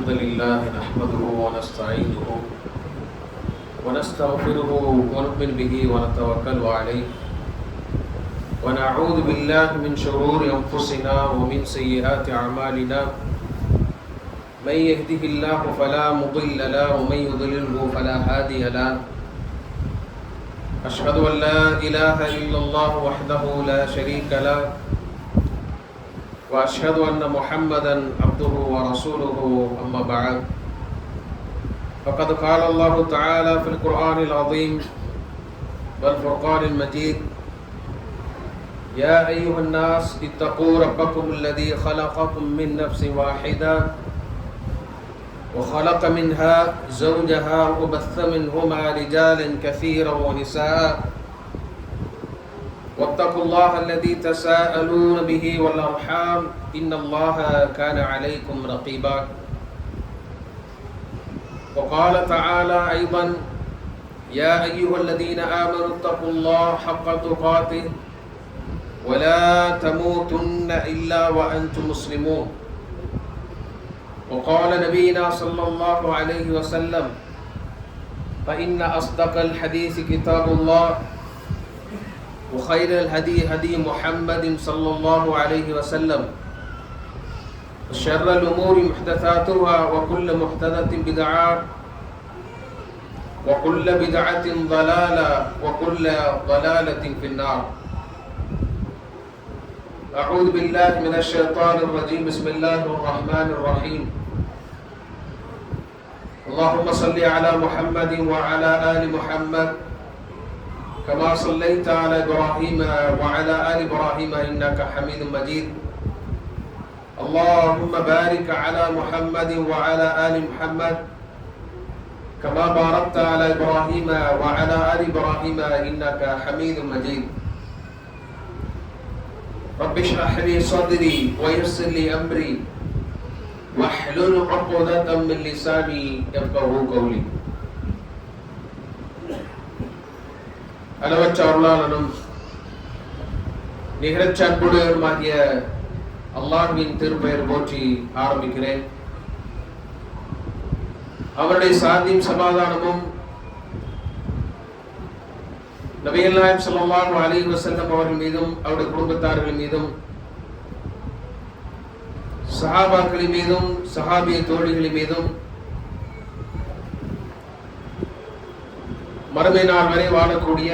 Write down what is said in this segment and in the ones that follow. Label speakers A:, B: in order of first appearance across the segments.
A: الحمد لله نحمده ونستعينه ونستغفره ونؤمن به ونتوكل عليه ونعوذ بالله من شرور أنفسنا ومن سيئات أعمالنا من يهده الله فلا مضل له ومن يضلله فلا هادي له أشهد أن لا إله إلا الله وحده لا شريك له وأشهد أن محمدا عبده ورسوله أما بعد فقد قال الله تعالى في القرآن العظيم والفرقان المجيد يا أيها الناس اتقوا ربكم الذي خلقكم من نفس واحدة وخلق منها زوجها وبث منهما رجالا كثيرا ونساء واتقوا الله الذي تساءلون به والأرحام إن الله كان عليكم رقيبا وقال تعالى أيضا يا أيها الذين آمنوا اتقوا الله حق تقاته ولا تموتن إلا وأنتم مسلمون وقال نبينا صلى الله عليه وسلم فإن أصدق الحديث كتاب الله وخير الهدي هدي محمد صلى الله عليه وسلم وشر الأمور محدثاتها وكل محدثة بدعة وكل بدعة ضلالة وكل ضلالة في النار أعوذ بالله من الشيطان الرجيم بسم الله الرحمن الرحيم اللهم صل على محمد وعلى آل محمد كما صليت على إبراهيم وعلى آل إبراهيم إنك حميد مجيد اللهم بارك على محمد وعلى آل محمد كما باركت على إبراهيم وعلى آل إبراهيم إنك حميد مجيد رب اشرح لي صدري ويسر لي أمري واحلل عقدة من لساني يفقهوا قولي அளவற்ற அருளாளனும் நிகரற்ற அன்புடையவருமாகிய அல்லாஹ்வின் திருப்பெயர் போற்றி ஆரம்பிக்கிறேன். அவருடைய சாந்தியும் சமாதானமும் நபிகள் நாயகம் ஸல்லல்லாஹு அலைஹி வஸல்லம் அவர்கள் மீதும் அவருடைய குடும்பத்தார்கள் மீதும் சஹாபாக்களின் மீதும் சஹாபிய தோழிகளின் மீதும் மறுமை நாள் வரை வாழக்கூடிய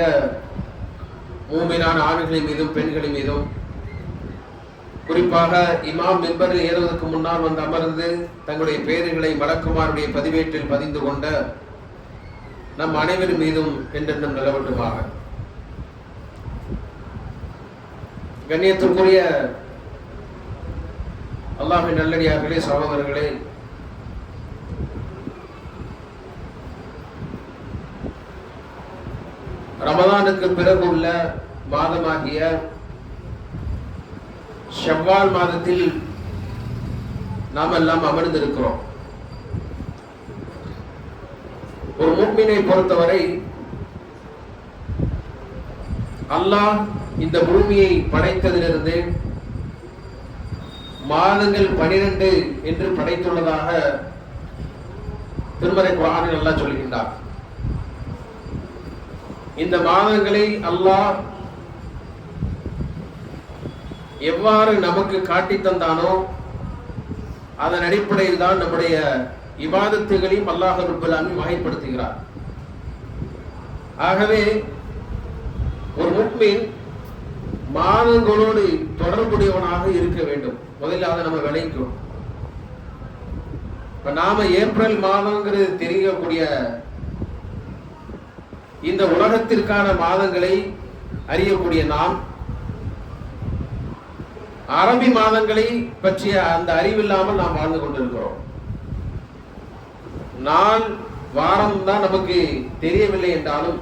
A: மூமினான ஆண்களின் மீதும் பெண்களின் மீதும் குறிப்பாக இமாம் மிம்பரில் ஏறுவதற்கு முன்னால் வந்து அமர்ந்து தங்களுடைய பெயர்களை மலக்குமாருடைய பதிவேட்டில் பதிந்து கொண்ட நம் அனைவரும் மீதும் என்றென்றும் நிலவட்டுமாக. கண்ணியத்திற்குரிய அல்லாஹ்வின் நல்லடியார்களே, சகோதரர்களே, ரமதானுக்கு பிறகு உள்ள மாதமாகிய ஷவ்வால் மாதத்தில் நாம் எல்லாம் அமர்ந்திருக்கிறோம். ஒரு முஃமினை பொறுத்தவரை அல்லாஹ் இந்த பூமியை படைத்ததிலிருந்து மாதங்கள் 12 என்று படைத்துள்ளதாக திருமறை குர்ஆனில் அல்லாஹ் சொல்கின்றார். இந்த மாதங்களை அல்லாஹ் எவ்வாறு நமக்கு காட்டி தந்தானோ அதன் அடிப்படையில் தான் நம்முடைய இபாதத்துகளையும் அல்லாஹ் ரப்பல் ஆலமீன் வகைப்படுத்துகிறார். ஆகவே ஒரு முஃமின் மாதங்களோடு தொடர்புடையவனாக இருக்க வேண்டும். முதல்ல அதை நம்ம விளைவிக்கணும். இப்ப நாம ஏப்ரல் மாதங்கிறது தெரியக்கூடிய இந்த உலகத்திற்கான மாதங்களை அறியக்கூடிய நாம் அரபி மாதங்களை பற்றிய அந்த அறிவில்லாமல் நாம் வாழ்ந்து கொண்டிருக்கிறோம். நாள் வாரம் தான் நமக்கு தெரியவில்லை என்றாலும்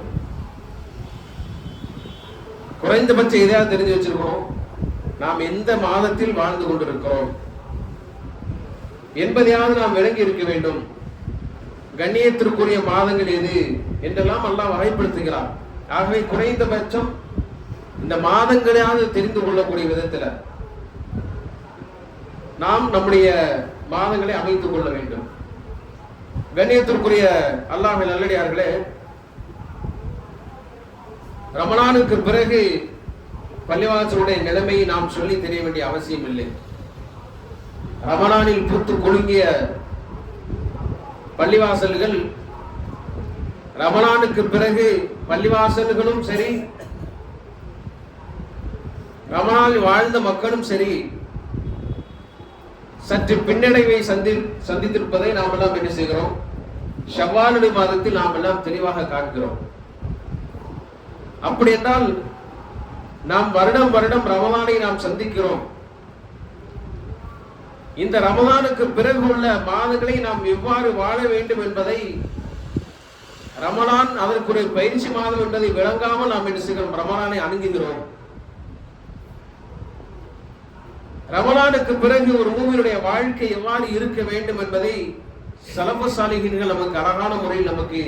A: குறைந்தபட்சம் எதையாவது தெரிஞ்சு வச்சிருக்கிறோம். நாம் எந்த மாதத்தில் வாழ்ந்து கொண்டிருக்கிறோம் என்பதையாவது நாம் விளங்கி இருக்க வேண்டும். கண்ணியத்திற்குரிய மாதங்கள் எது என்றெல்லாம் அல்லாஹ் வகைப்படுத்துகிறார். ஆகவே குறைந்தபட்சம் இந்த மாதங்களையாவது தெரிந்து கொள்ளக்கூடிய விதத்தில் நாம் நம்முடைய மாதங்களை அமைத்துக் கொள்ள வேண்டும். கண்ணியத்திற்குரிய அல்லாஹ்வின் நல்லடியார்களே, ரமலானுக்கு பிறகு பள்ளிவாசலுடைய நிலைமையை நாம் சொல்லி தெரிய வேண்டிய அவசியம் இல்லை. ரமலானில் பூத்து குலுங்கிய பள்ளிவாசல்கள் ரமலானுக்கு பிறகு பள்ளிவாசல்களும் சரி, ரமலானில் வாழ்ந்த மக்களும் சரி, சற்று பின்னடைவை சந்தித்திருப்பதை நாம் எல்லாம் என்ன செய்கிறோம்? ஷவ்வாலுடைய மாதத்தில் நாம் எல்லாம் தெளிவாக காண்கிறோம். அப்படி என்றால் நாம் வருடம் வருடம் ரமலானை நாம் சந்திக்கிறோம். இந்த ரமலானுக்கு பிறகு உள்ள மாதங்களை நாம் எவ்வாறு வாழ வேண்டும் என்பதை, ரமலான் அதற்குரிய பயிற்சி மாதம் என்பதை விளங்காமல் நாம் என்ன செய்கிறோம்? ரமலானை அணுகுகிறோம். ரமலானுக்கு பிறகு ஒரு மூமினுடைய வாழ்க்கை எவ்வாறு இருக்க வேண்டும் என்பதை ஸலஃபு ஸாலிஹீன்கள் நமக்கு அழகான முறையில் நமக்கு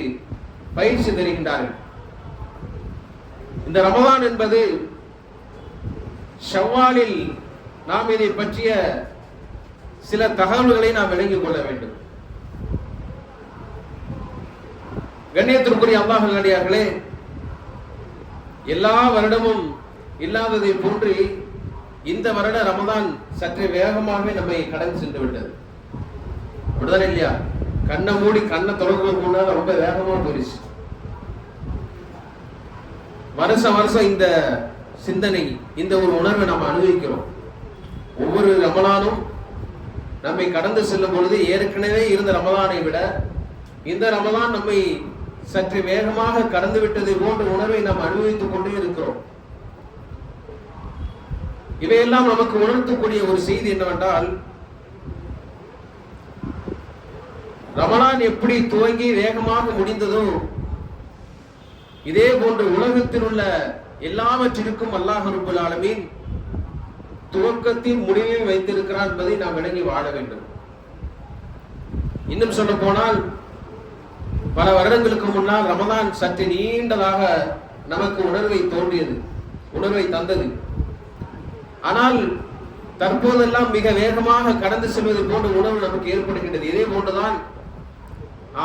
A: பயிற்சி தருகின்றார்கள். இந்த ரமலான் என்பது ஷவ்வாலில் நாம் இதை பற்றிய சில தகவல்களை நாம் விளங்கிக் கொள்ள வேண்டும். கண்ணியத்திற்குரிய அல்லாஹ்வின் நல்லடியார்களே, எல்லா வருடமும் இல்லாததை போன்று இந்த வருட ரமலான் சற்று வேகமாக நம்மை கடந்து சென்று விட்டது. அப்படிதான் இல்லையா? கண்ணை மூடி கண்ணை தொடர்பு முன்னால ரொம்ப வேகமா போயிடுச்சு. வருஷம் வருஷம் இந்த சிந்தனை, இந்த ஒரு உணர்வை நாம் அனுபவிக்கிறோம். ஒவ்வொரு ரமலானும் நம்மை கடந்து செல்லும் பொழுது ஏற்கனவே இருந்த ரமலானை விட இந்த ரமலான் நம்மை சற்று வேகமாக கடந்து விட்டது போன்ற உணர்வை நாம் அனுபவித்துக் கொண்டே இருக்கிறோம். இவையெல்லாம் நமக்கு உணர்த்தக்கூடிய ஒரு செய்தி என்னவென்றால், ரமலான் எப்படி துவங்கி வேகமாக முடிந்ததோ இதே போன்று உலகத்தில் உள்ள எல்லாவற்றிற்கும் அல்லாஹ் ரப்பல் ஆலமீன் துவக்கத்தின் முடிவையும் வைத்திருக்கிறார் என்பதை நாம் விளங்கி வாழ வேண்டும். இன்னும் சொல்ல போனால், பல வருடங்களுக்கு முன்னால் ரமலான் சற்று நீண்டதாக நமக்கு உணர்வை தோன்றியது, உணர்வை தந்தது. ஆனால் தற்போதெல்லாம் மிக வேகமாக கடந்து செல்வது போன்ற உணர்வு நமக்கு ஏற்படுகின்றது. இதே போன்றுதான்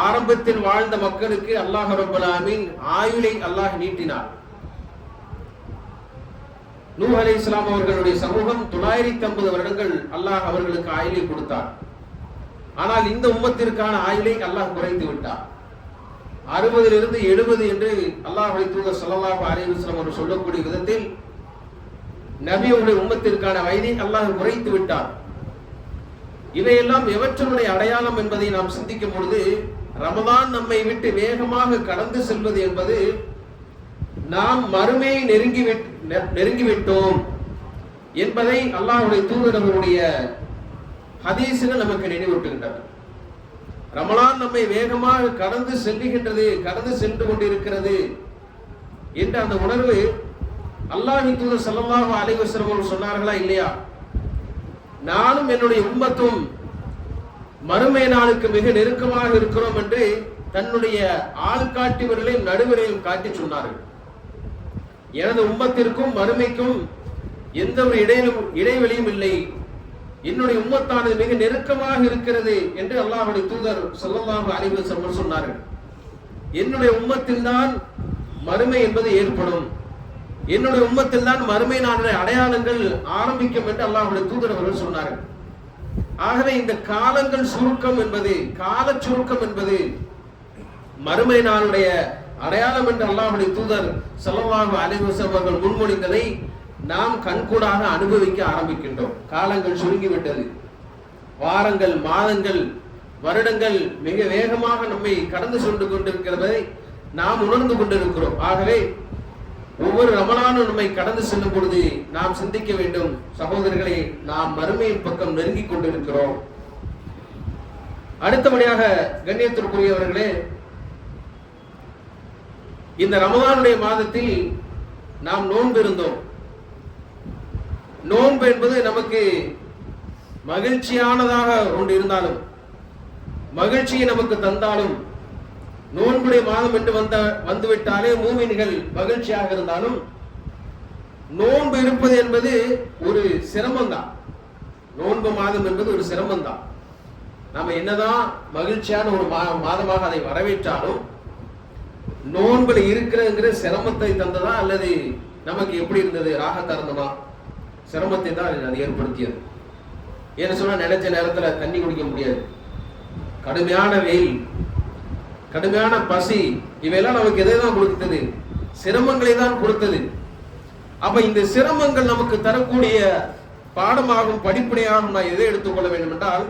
A: ஆரம்பத்தில் வாழ்ந்த மக்களுக்கு அல்லாஹ் ரப்பல் ஆலமீன் ஆயுளை அல்லாஹ் நீட்டினார். நூஹ் அலைஹிஸ்ஸலாம் அவர்களுடைய சமூகம் 950 வருடங்கள் அல்லாஹ் அவர்களுக்கு ஆயுளை கொடுத்தார். ஆனால் இந்த உம்மத்திற்கான ஆயுளை அல்லாஹ் குறைத்து விட்டார். 60 70 என்று அல்லாஹ்வுடைய தூதர் ஸல்லல்லாஹு அலைஹி வஸல்லம் அவர்கள் சொல்லக்கூடிய விதத்தில் நபியுடைய உம்மத்திற்கான வயதை அல்லாஹ் குறைத்து விட்டார். இவையெல்லாம் எவற்றினுடைய அடையாளம் என்பதை நாம் சிந்திக்கும் பொழுது, ரமலான் நம்மை விட்டு வேகமாக கடந்து செல்வது என்பது நாம் மறுமையை நெருங்கிவிட்டோம் என்பதை அல்லாஹ்வுடைய தூதருடைய ஹதீஸுகள் நமக்கு நினைவூட்டுகின்றன. ரமலான் நம்மை வேகமாக கடந்து செல்லுகின்றது, கடந்து சென்று கொண்டிருக்கிறது என்ற அந்த உணர்வு அல்லாஹ்வின் தூதர் ஸல்லல்லாஹு அலைஹி வஸல்லம் அவர்கள் சொன்னார்களா இல்லையா? நானும் என்னுடைய உம்மத்தும் மறுமை நாளுக்கு மிக நெருக்கமாக இருக்கிறோம் என்று தன்னுடைய ஆள்காட்டி விரலையும் நடுவிரையும் காட்டி சொன்னார்கள். எனது உம்மத்திற்கும் மறுமைக்கும் எந்த ஒரு இடைவெளியும் இல்லை, என்னுடைய உம்மத்தானது மிக நெருக்கமாக இருக்கிறது என்று அல்லாஹ்வுடைய தூதர் ஸல்லல்லாஹு அலைஹி வஸல்லம் சொன்னார்கள். என்னுடைய உம்மத்தில் தான் மறுமை என்பது ஏற்படும், என்னுடைய உம்மத்தில் தான் மறுமை நாளுடைய அடையாளங்கள் ஆரம்பிக்கும் என்று அல்லாஹ்வுடைய தூதர் அவர்கள் சொன்னார்கள். ஆகவே இந்த காலங்கள் சுருக்கம் என்பது, கால சுருக்கம் என்பது மறுமை நாளுடைய அடையாளம் என்று அல்லாஹ்வுடைய தூதர் ஸல்லல்லாஹு அலைஹி வஸல்லம் அவர்கள் முன்மொழிந்ததை நாம் கண்கூடாக அனுபவிக்க ஆரம்பிக்கின்றோம். காலங்கள் சுருங்கிவிட்டது. வாரங்கள், மாதங்கள், வருடங்கள் மிக வேகமாக நம்மை கடந்து சென்று கொண்டிருக்கிறதை நாம் உணர்ந்து கொண்டிருக்கிறோம். ஆகவே ஒவ்வொரு ரமலானும் நம்மை கடந்து செல்லும் பொழுது நாம் சிந்திக்க வேண்டும், சகோதரர்களே, நாம் மறுமையின் பக்கம் நெருங்கிக் கொண்டிருக்கிறோம். அடுத்தபடியாக கண்ணியத்திற்குரியவர்களே, இந்த ரமலானுடைய மாதத்தில் நாம் நோன்பு இருந்தோம். நோன்பு என்பது நமக்கு மகிழ்ச்சியானதாக ஒன்று இருந்தாலும், மகிழ்ச்சியை நமக்கு தந்தாலும், நோன்புடைய மாதம் என்று வந்துவிட்டாலே மூமின்கள் மகிழ்ச்சியாக இருந்தாலும், நோன்பு இருப்பது என்பது ஒரு சிரமம் தான். நோன்பு மாதம் என்பது ஒரு சிரமம் தான். நம்ம என்னதான் மகிழ்ச்சியான ஒரு மாதமாக அதை வரவேற்றாலும் நோன்புல இருக்கிறதுங்கிற சிரமத்தை தந்ததா அல்லது நமக்கு எப்படி இருந்தது? ராகத்தா இருந்தமா? சிரமத்தை தான் அது ஏற்படுத்தியது. ஏன்னு சொன்னா நினைச்ச நேரத்துல தண்ணி குடிக்க முடியாது, கடுமையான வெயில், கடுமையான பசி, இவையெல்லாம் நமக்கு எதை தான் கொடுத்தது? சிரமங்களை தான் கொடுத்தது. அப்ப இந்த சிரமங்கள் நமக்கு தரக்கூடிய பாடமாகும், படிப்படியாகும் நான் எதை எடுத்துக்கொள்ள வேண்டும் என்றால்,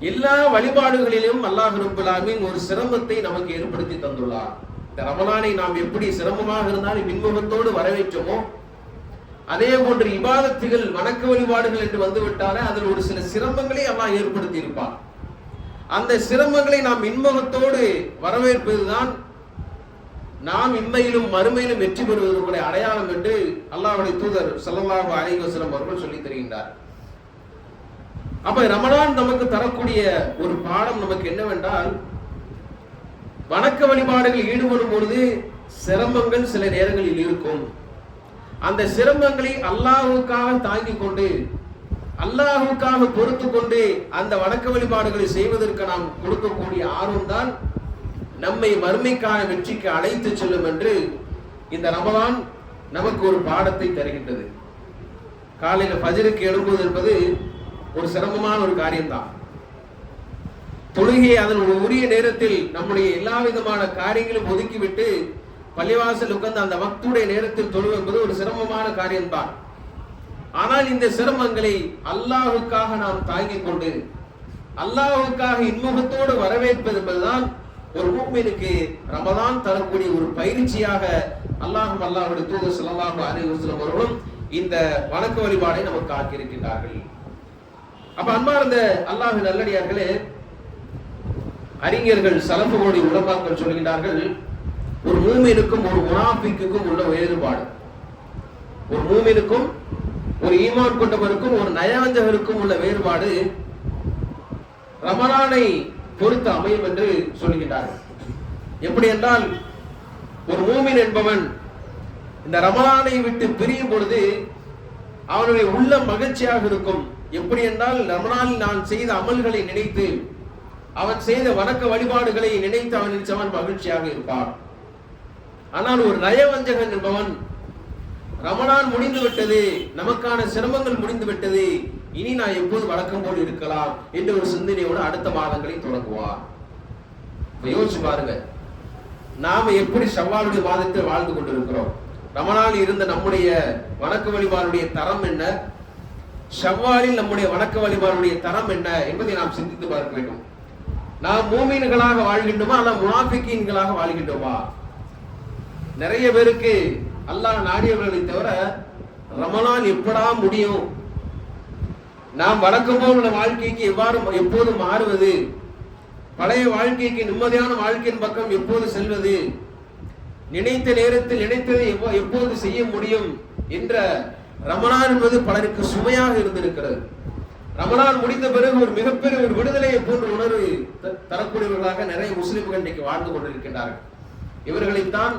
A: எல்லா வழிபாடுகளிலும் அல்லாஹ் ரப்பல் ஆலமீன் ஒரு சிரமத்தை நமக்கு ஏற்படுத்தி தந்துள்ளார். இந்த ரமலானை நாம் எப்படி சிரமமாக இருந்தாலும் மின்முகத்தோடு வரவேற்றோமோ, அதே போன்று இபாதத்துகள், வணக்க வழிபாடுகள் என்று வந்துவிட்டாலே அதில் ஒரு சில சிரமங்களை அல்லாஹ் ஏற்படுத்தி இருப்பார். அந்த சிரமங்களை நாம் மின்முகத்தோடு வரவேற்பதுதான் நாம் இம்மையிலும் மறுமையிலும் வெற்றி பெறுவதற்குரிய அடையாளம் என்று அல்லாஹ்வுடைய தூதர் ஸல்லல்லாஹு அலைஹி வஸல்லம் அவர்கள் சொல்லி தருகின்றார். அப்ப ரமலான் நமக்கு தரக்கூடிய ஒரு பாடம் நமக்கு என்னவென்றால், வணக்க வழிபாடுகள் ஈடுபடும் பொழுது சிரமங்கள் சில நேரங்களில் இருக்கும். அந்த சிரமங்களை அல்லாஹ்வுக்காக தாங்கிக் கொண்டு, அல்லாஹ்வுக்காக பொறுத்து கொண்டு அந்த வணக்க வழிபாடுகளை செய்வதற்கு நாம் கொடுக்கக்கூடிய ஆர்வம் தான் நம்மை மறுமைக்கான வெற்றிக்கு அழைத்து செல்லும் என்று இந்த ரமலான் நமக்கு ஒரு பாடத்தை தருகின்றது. காலையில ஃபஜ்ருக்கு எழும்புவது என்பது ஒரு சிரமமான ஒரு காரியம்தான். தொழுகை அதன் உரிய நேரத்தில் நம்முடைய எல்லா விதமான காரியங்களும் ஒதுக்கிவிட்டு பள்ளிவாசல் உட்கார்ந்து அந்த வக்துடைய நேரத்தில் தொழுவது என்பது ஒரு சிரமமான காரியம்தான். ஆனால் இந்த சிரமங்களை அல்லாஹ்வுக்காக நாம் தாங்கிக் கொண்டு அல்லாஹ்வுக்காக இன்முகத்தோடு வரவேற்பது என்பதுதான் ஒரு முஃமினுக்கு ரமலான் தரக்கூடிய ஒரு பயிற்சியாக அல்லாஹ்வுடைய தூதர் ஸல்லல்லாஹு அலைஹி வஸல்லம் அவர்களும் இந்த வணக்க வழிபாடை நமக்கு ஆக்கியிருக்கின்றார்கள். அப்ப அன்பார்ந்த அல்லாஹ்வின் நல்லடியார்களே, அறிஞர்கள், சலஃபுகளுடைய உலமாக்கள் சொல்கின்றார்கள், ஒரு மூமினுக்கும் ஒரு முனாஃபிக்குக்கும் உள்ள வேறுபாடு, ஒரு மூமினுக்கும் ஒரு ஈமான் கொண்டவருக்கும் ஒரு நயவஞ்சகருக்கும் உள்ள வேறுபாடு ரமலானை பொறுத்து அமையும் என்று சொல்கின்றார்கள். எப்படி என்றால், ஒரு மூமின் என்பவன் இந்த ரமலானை விட்டு பிரியும் பொழுது அவனுடைய உள்ள மகிழ்ச்சியாக இருக்கும். எப்படி என்றால், ரமலானில் நான் செய்த அமல்களை நினைத்து, அவன் செய்த வணக்க வழிபாடுகளை நினைத்து அவன் மகிழ்ச்சியாக இருப்பான். ஆனால் ஒரு நயவஞ்சகன் என்பவன், ரமலான் முடிந்து விட்டது, நமக்கான சிரமங்கள் முடிந்து விட்டது, இனி நான் எப்போது வழக்கம் போல் இருக்கலாம் என்ற ஒரு சிந்தனையோடு அடுத்த மாதங்களை தொடங்குவார். யோசிச்சு பாருங்க, நாம எப்படி ஷவ்வாலுடைய மாதத்தில் வாழ்ந்து கொண்டிருக்கிறோம். ரமலானில் இருந்த நம்முடைய வணக்க வழிபாடுடைய தரம் என்ன, ஷவ்வாலில் நம்முடைய வணக்க வழிபாடுடைய தரம் என்ன என்பதை நாம் சிந்தித்து பார்க்க வேண்டும். நாம் மூமின்களாக வாழ்கின்றோமா அல்ல முனாஃபிகீன்களாக வாழ்கின்றோமா? நிறைய பேருக்கு அல்லாஹ் நாடியவர்களை தவிர ரமலான் எப்படா முடியும், நாம் வழக்கம் போல் உள்ள வாழ்க்கைக்கு எப்போது மாறுவது, பழைய வாழ்க்கைக்கு நிம்மதியான வாழ்க்கையின் பக்கம் எப்போது செல்வது, நினைத்த நேரத்தில் நினைத்ததை எப்போது செய்ய முடியும் என்ற ரமலான் என்பது பலருக்கு சுமையாக இருந்திருக்கிறது. ரமலான் முடிந்த பிறகு ஒரு மிகப்பெரிய ஒரு விடுதலையை போன்ற உணர்வு தரக்கூடியவர்களாக நிறைய முஸ்லிம்கள் இன்றைக்கு வாழ்ந்து கொண்டிருக்கின்றார்கள். இவர்களைத்தான்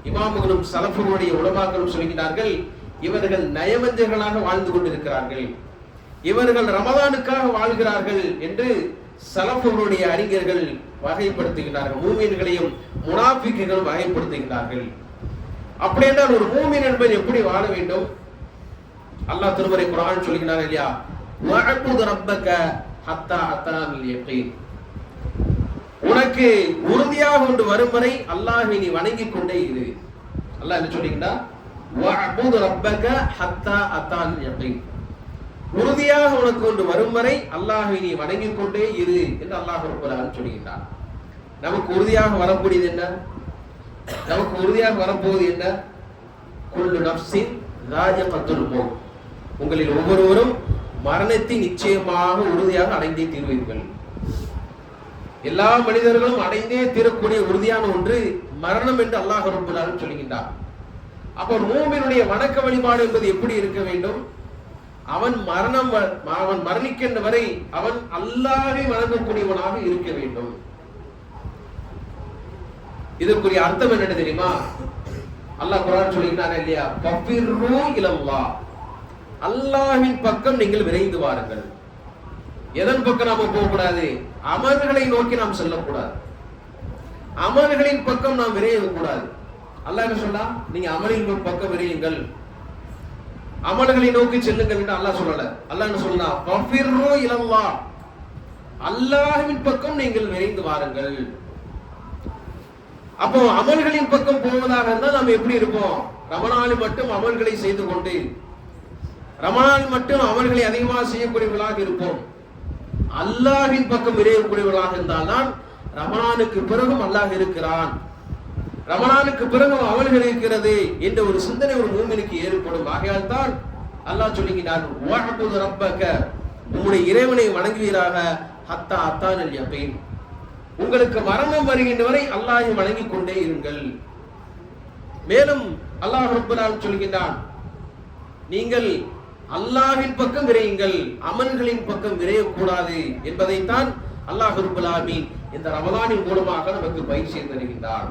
A: இமாம்களும் சலஃபுகளுடைய உலமாக்களும் சொல்கிறார்கள், இவர்கள் நயவஞ்சகர்களாக வாழ்ந்து கொண்டிருக்கிறார்கள், இவர்கள் ரமலானுக்காக வாழ்கிறார்கள் என்று சலஃபுகளுடைய அறிஞர்கள் வகைப்படுத்துகிறார்கள். மூமின்களையும் முனாஃபிக்குகளும் வகைப்படுத்துகிறார்கள். அப்படி என்றால் ஒரு மூமின் என்பது எப்படி வாழ வேண்டும்? அல்லாஹ் திருமறை குர்ஆன் சொல்கிறார் இல்லையா, வஅபுது ரப்பக ஹத்தா அத்தானல் யகீன், உனக்கு உறுதியாக ஒன்று வரும் வரை அல்லாஹ்வை நீ வணங்கிக் கொண்டே இரு. அல்லாஹ் என்ன சொல்றீங்களா? வஅபுது ரப்பக ஹத்தா அத்தானல் யகீன், உறுதியாக உனக்கு ஒன்று வரும் வரை அல்லாஹ்வை நீ வணங்கிக் கொண்டே இரு என்று அல்லாஹ் ரப்பல் ஆலமீன் சொல்கிறார். நமக்கு உறுதியாக வரக்கூடியது என்ன? நமக்கு உறுதியாக வரப்போவது என்ன? குல்லு நஃப்ஸின் ஸாயிகத்துல் மௌத், உங்களில் ஒவ்வொருவரும் மரணத்தை நிச்சயமாக உறுதியாக அடைந்தே தீர்வீர்கள். எல்லா மனிதர்களும் அடைந்தே தீரக்கூடிய உறுதியான ஒன்று மரணம் என்று அல்லாஹ் ரப்பல் ஆலமீன் சொல்கின்றார். அப்ப மூமினுடைய வணக்க வழிபாடு என்பது எப்படி இருக்க வேண்டும்? அவன் மரணிக்கின்ற வரை அவன் அல்லாஹ்வை வணங்கக்கூடியவனாக இருக்க வேண்டும். இதற்குரிய அர்த்தம் என்ன தெரியுமா? அல்லாஹ் குர்ஆன் சொல்கிறானே இல்லையா, ஃபஃபிர்ரு இலல்லாஹ், அல்லாஹ்வின் பக்கம் நீங்கள் விரைந்து வாருங்கள். எதன் பக்கம் நாம போகக்கூடாது? அமல்களை நோக்கி நாம் செல்லக்கூடாது, அமல்களின் பக்கம் நாம் விரையக்கூடாது. அல்லாஹ் என்ன சொன்னா, நீங்க அமலின் பக்கம் விரையுங்கள், அமல்களை நோக்கி செல்லுங்கள் என்று அல்லாஹ் சொல்லல. அல்லாஹ் என்ன சொன்னா, ஃபஃபிர்ரு இலல்லாஹ், அல்லாஹ்வின் பக்கம் நீங்கள் விரைந்து வாருங்கள். அப்போ அமல்களின் பக்கம் போவதாக இருந்தால் நாம் எப்படி இருப்போம்? ரமணானில் மட்டும் அமல்களை செய்து கொண்டு, ரமணானில் மட்டும் அமல்களை அதிகமாக செய்யக்கூடியவர்களாக இருப்போம். அல்லாஹ்வின் பக்கம் விரையக்கூடியவர்களாக இருந்தால்தான் ரமணானுக்கு பிறகும் அல்லாஹ் இருக்கிறான், ரமணானுக்கு பிறகும் அமல்கள் இருக்கிறது என்ற ஒரு சிந்தனை ஒரு மூமினுக்கு ஏற்படும். ஆகையால் தான் அல்லாஹ் சொல்லுகிறான், வஅபுது ரப்பக, உம்முடைய இறைவனை வணங்குவீராக, ஹத்தா அத்தானல் யகீன், உங்களுக்கு மரணம் வருகின்ற வரை அல்லாஹ்வை வணங்கிக் கொண்டே இருங்கள். மேலும் அல்லாஹ் ரப்பல் ஆலமீன் சொல்கின்றான், நீங்கள் அல்லாஹ்வின் பக்கம் விரையுங்கள், அமல்களின் பக்கம் விரையக்கூடாது என்பதைத்தான் அல்லாஹ் ரப்பல் ஆலமீன் இந்த ரமலானின் மூலமாக நமக்கு பயிற்சி தருகின்றார்.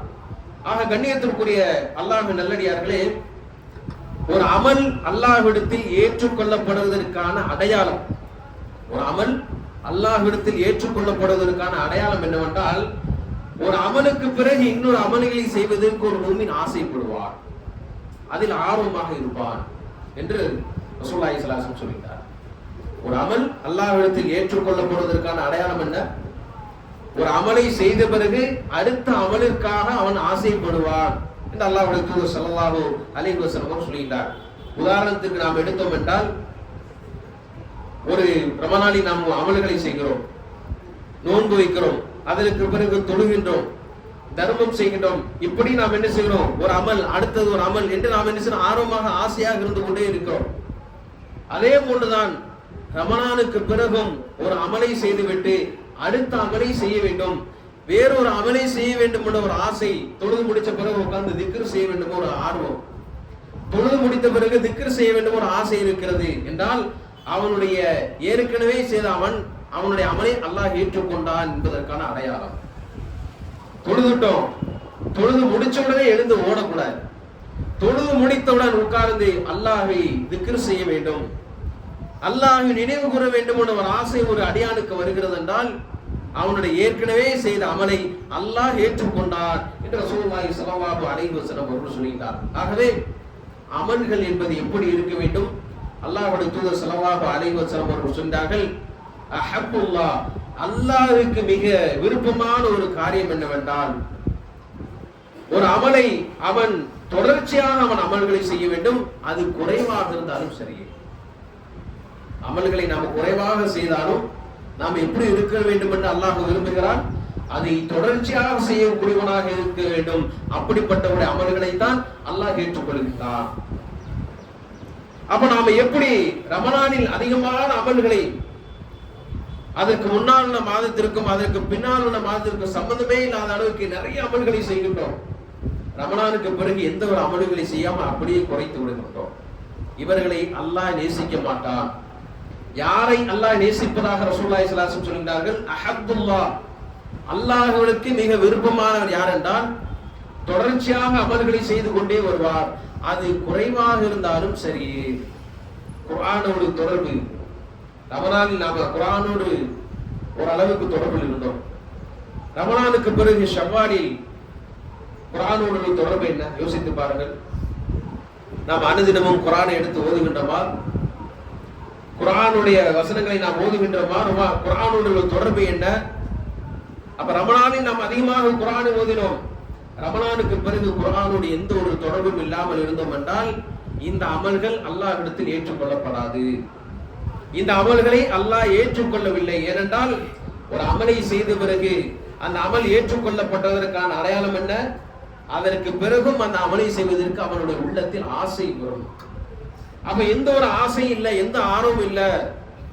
A: ஆக கண்ணியத்திற்குரிய அல்லாஹ் நல்லடியார்களே, ஒரு அமல் அல்லாஹ்விடத்தில் ஏற்றுக்கொள்ளப்படுவதற்கான அடையாளம், ஒரு அமல் அல்லாஹ்விடத்தில் ஏற்றுக்கொள்ளப்படுவதற்கான அடையாளம் என்னவென்றால், ஒரு அமலுக்கு பிறகு இன்னொரு அமல்களை செய்வதற்கு ஒரு மூமின் ஆசைப்படுவார், அதில் ஆர்வமாக இருப்பான் என்று ரசூலுல்லாஹி ஸல்லல்லாஹு அலைஹி வஸல்லம் சொல்கிறார். ஒரு அமல் அல்லாஹ்விடத்தில் ஏற்றுக்கொள்ளப்படுவதற்கான அடையாளம் என்ன? ஒரு அமலை செய்த பிறகு அடுத்த அமலுக்காக அவன் ஆசைப்படுவான் என்று அல்லாஹ்வுடைய தூதர் ஸல்லல்லாஹு அலைஹி வஸல்லம் சொல்கிறார். உதாரணத்துக்கு நாம் எடுத்தோம் என்றால், ஒரு ரமலானில் நாம் அமல்களை செய்கிறோம், நோன்பு வைக்கிறோம், அதற்கு பிறகு தொழுகின்றோம், தர்மம் செய்கின்றோம். இப்படி நாம் என்ன செய்கிறோம்? ஒரு அமல் அடுத்தது ஒரு அமல் என்று நாம் என்ன செய்யறோம்? ஆர்வமாக ஆசையாக இருந்து கொண்டே இருக்கிறோம். அதே போன்றுதான் ரமலானுக்கு பிறகும் ஒரு அமலை செய்துவிட்டு அடுத்த அமலை செய்ய வேண்டும், வேறொரு அமலை செய்ய வேண்டும் என்ற ஒரு ஆசை, தொழுது முடித்த பிறகு உட்கார்ந்து திக்ர் செய்ய வேண்டும் ஒரு ஆர்வம், தொழுது முடித்த பிறகு திக்ர் செய்ய வேண்டும் ஒரு ஆசை இருக்கிறது என்றால், அவனுடைய ஏற்கனவே செய்த அவனுடைய அமலை அல்லாஹ் ஏற்றுக்கொண்டான் என்பதற்கான அடையாளம். தொழுதுட்டோம், தொழுது முடிச்ச உடனே எழுந்து ஓடக்கூடாது, தொழுது முடித்தவுடன் உட்கார்ந்து அல்லாஹ்வை திக்ர் செய்ய வேண்டும், அல்லாஹ்வை நினைவு கூற வேண்டும் என்ற ஒரு ஆசை ஒரு அடியானுக்கு வருகிறது என்றால், அவனுடைய ஏற்கனவே செய்த அமலை அல்லாஹ் ஏற்றுக்கொண்டார் என்று ரசூலுல்லாஹி ஸல்லல்லாஹு அலைஹி வஸல்லம் அவர்கள் சொல்கிறார். ஆகவே அமல்கள் என்பது எப்படி இருக்க வேண்டும்? அல்லாஹ்வுடைய தூதர் ஸல்லல்லாஹு அலைஹி வஸல்லம் அவர்கள் சொன்னார்கள், அஹப்புல்லாஹ், அல்லாஹ்வுக்கு மிக விருப்பமான ஒரு காரியம் என்னவென்றால், ஒரு அமலை அவன் தொடர்ச்சியாக அவன் அமல்களை செய்ய வேண்டும், அது குறைவாக இருந்தாலும் சரி. அமல்களை நாம் குறைவாக செய்தாலும் நாம் எப்படி இருக்க வேண்டும் என்று அல்லாஹ் விரும்புகிறான், அதை தொடர்ச்சியாக செய்யக்கூடியவனாக இருக்க வேண்டும். அப்படிப்பட்டவருடைய அமல்களை தான் அல்லாஹ் ஏற்றுக்கொள்கிறான். அப்ப நாம எப்படி ரமலானில் அதிகமான அமல்களை, அதற்கு முன்னால் உள்ள மாதத்திற்கும் அதற்கு பின்னால் உள்ள மாதத்திற்கும் சம்பந்தமே இல்லாத அளவுக்கு நிறைய அமல்களை செய்கின்றோம், ரமலானுக்கு பிறகு எந்த ஒரு அமல்களை செய்யாம அப்படியே குறைத்து விடுகின்றோம். இவர்களை அல்லாஹ் நேசிக்க மாட்டான். யாரை அல்லாஹ் நேசிப்பதாக ரசூலுல்லாஹி ஸல்லல்லாஹு அலைஹி வஸல்லம் சொல்கிறார்கள், அஹப்புல்லாஹ், அல்லாஹ்வுக்கு மிக விருப்பமானவர் யார் என்றால், தொடர்ச்சியாக அமல்களை செய்து கொண்டே வருவார், அது குறைவாக இருந்தாலும் சரி. குர்ஆனோடு தொடர்பு, ரமலானில் நாம குர்ஆனோடு ஒரு அளவுக்கு தொடர்பில் இருந்தோம். ரமலானுக்கு பிறகு ஷவ்வாலில் குர்ஆனோடு தொடர்பு என்ன? யோசித்து பாருங்கள். நாம் அனுதினமும் குர்ஆனை எடுத்து ஓதுகின்றோமா? குர்ஆனுடைய வசனங்களை நாம் ஓதுகின்றோமா? குர்ஆனோடு தொடர்பு என்ன? அப்ப ரமலானில் நாம் அதிகமாக குர்ஆனை ஓதினோம், ரமலானுக்கு பிறகு குர்ஆனோடு எந்த ஒரு தொடர்பும் இல்லாமல் இருந்தோம் என்றால், இந்த அமல்கள் அல்லாஹ்விடத்தில் ஏற்றுக்கொள்ளப்படாது. இந்த அமல்களை அல்லாஹ் ஏற்றுக்கொள்ளவில்லை. ஏனென்றால் ஒரு அமலை செய்த பிறகு அந்த அமல் ஏற்றுக்கொள்ளப்பட்டதற்கான அடையாளம் என்ன? அதற்கு பிறகும் அந்த அமலை செய்வதற்கு அவனுடைய உள்ளத்தில் ஆசை வரும். அப்ப எந்த ஒரு ஆசை இல்லை, எந்த ஆர்வம் இல்லை,